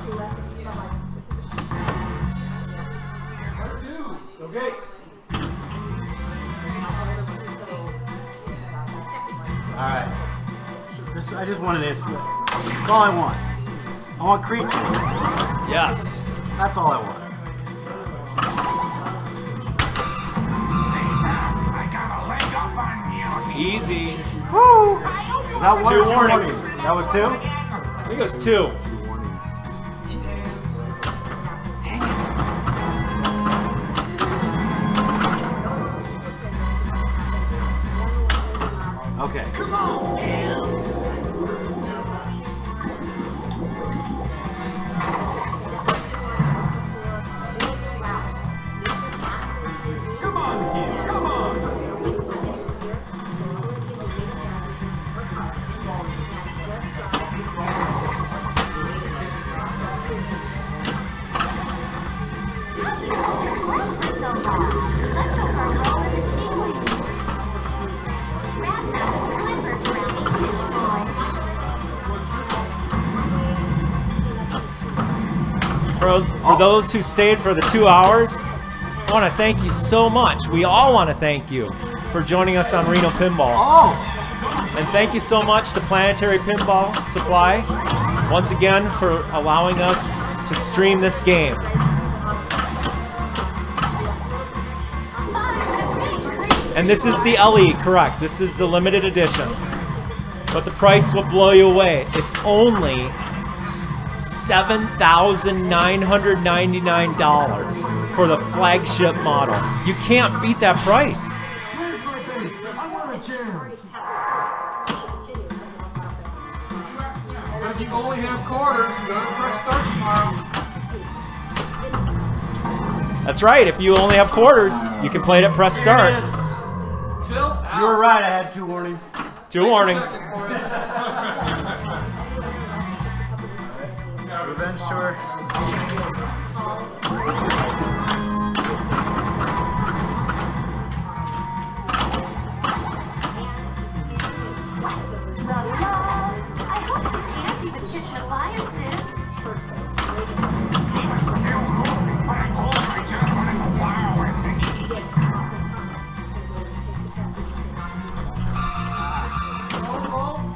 Okay. Alright. I just want an instrument. That's all I want. I want creatures. Yes. That's all I want. Easy. Woo! Was that one 2 or 2 warnings. That was 2? I think it was 2. Okay. Come on. Come on, kid. Come on. For those who stayed for the 2 hours, I want to thank you so much. We all want to thank you for joining us on Reno Pinball. Oh! And thank you so much to Planetary Pinball Supply, once again, for allowing us to stream this game. And this is the LE, correct. This is the limited edition. But the price will blow you away. It's only $7,999 for the flagship model. You can't beat that price. Where's my base? I want a jam. But if you only have quarters, go to press start tomorrow. That's right. If you only have quarters, you can play it at press start. Tilt out. You were right, I had 2 warnings. 2 warnings. Revenge tour.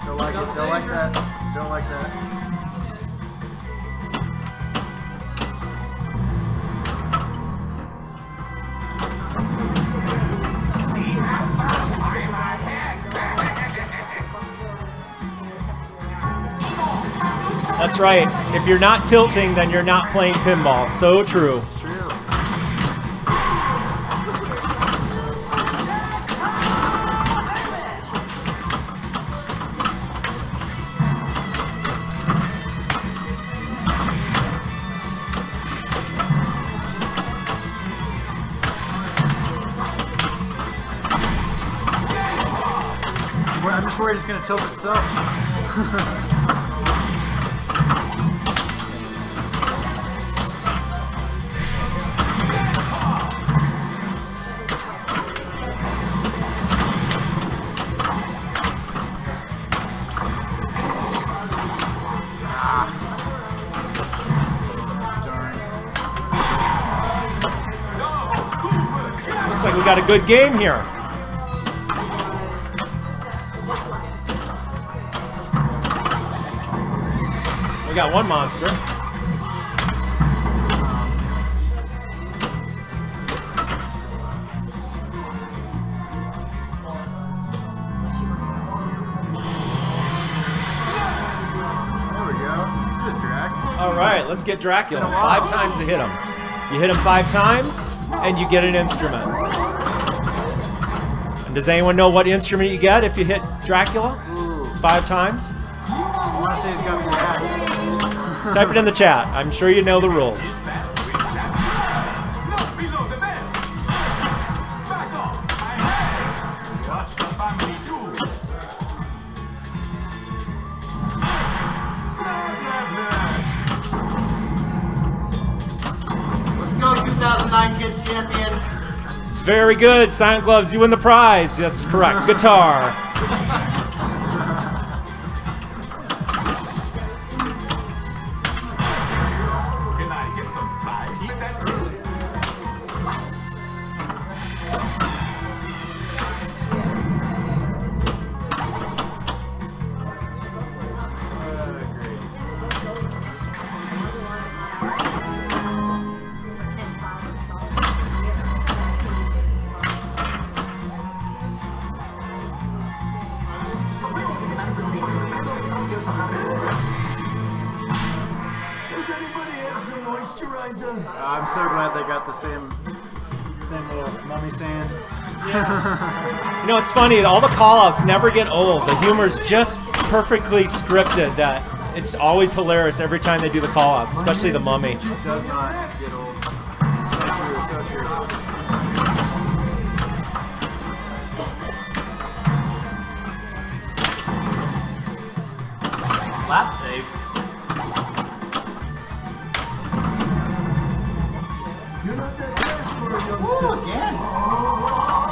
Don't like it, don't like that, don't like that. That's right. If you're not tilting, then you're not playing pinball. So true. It's true. I'm just worried it's going to tilt itself. Looks like we got a good game here. We got one monster. All right, let's get Dracula. 5 times to hit him. You hit him 5 times, and you get an instrument. And does anyone know what instrument you get if you hit Dracula 5 times? I want to say he's got the axe. Type it in the chat. I'm sure you know the rules. Let's go, 2009 Kids Champion. Very good, Silent Gloves. You win the prize. That's correct. Guitar. I'm so glad they got the same little mummy sands. You know, it's funny. All the call-outs never get old. The humor's just perfectly scripted. That it's always hilarious every time they do the call-outs, especially the mummy. It just does not get old. So true, so true. Lap save. You're not that fast for a youngster. Ooh, again.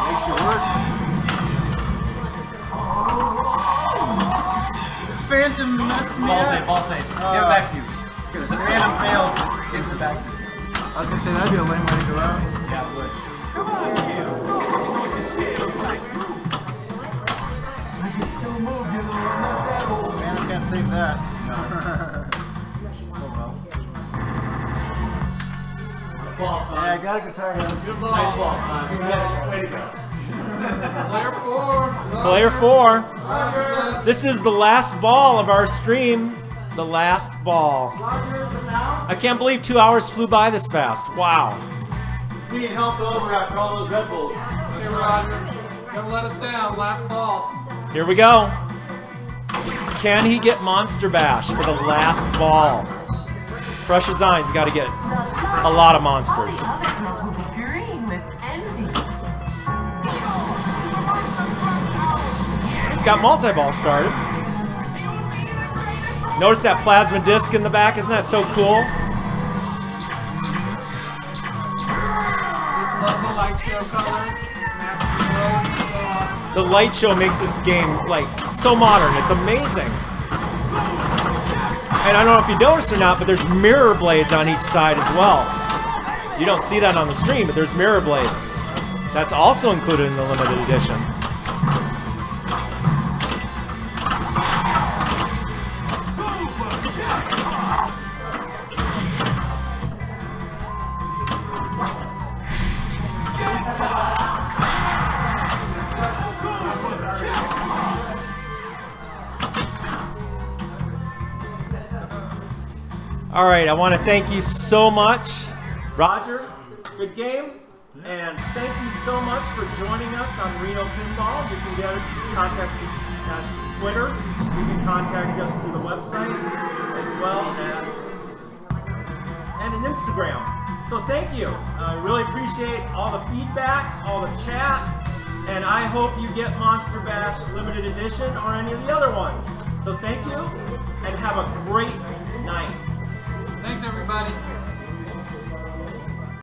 Makes you work. Phantom messed me Ball up. save, ball save. Give it back to you. I was gonna say, Phantom failed. Give it back to you. I was gonna say that'd be a lame way to go out. Yeah, it would. I can still move, you know, I'm not that old. Phantom can't save that. Oh well. Ball Yeah, I sign. got a guitar. Good ball. Nice ball sign. Way to go. Player 4. Player 4. This is the last ball of our stream. The last ball. I can't believe 2 hours flew by this fast. Wow. Being helped over after all those Red Bulls. Hey, Roger. Don't let us down. Last ball. Here we go. Can he get Monster Bash for the last ball? Crush his eyes. He's got to get a lot of monsters. Others will be green with envy. He's got multi-ball started. Notice that plasma disc in the back. Isn't that so cool? Just love the light show colors. So awesome. The light show makes this game like so modern. It's amazing. And I don't know if you noticed or not, but there's mirror blades on each side as well. You don't see that on the stream, but there's mirror blades. That's also included in the limited edition. All right, I want to thank you so much, Roger. Good game, and thank you so much for joining us on Reno Pinball. You can contact us at Twitter. You can contact us through the website as well as and an Instagram. So thank you. I really appreciate all the feedback, all the chat, and I hope you get Monster Bash Limited Edition or any of the other ones. So thank you, and have a great night. Thanks, everybody.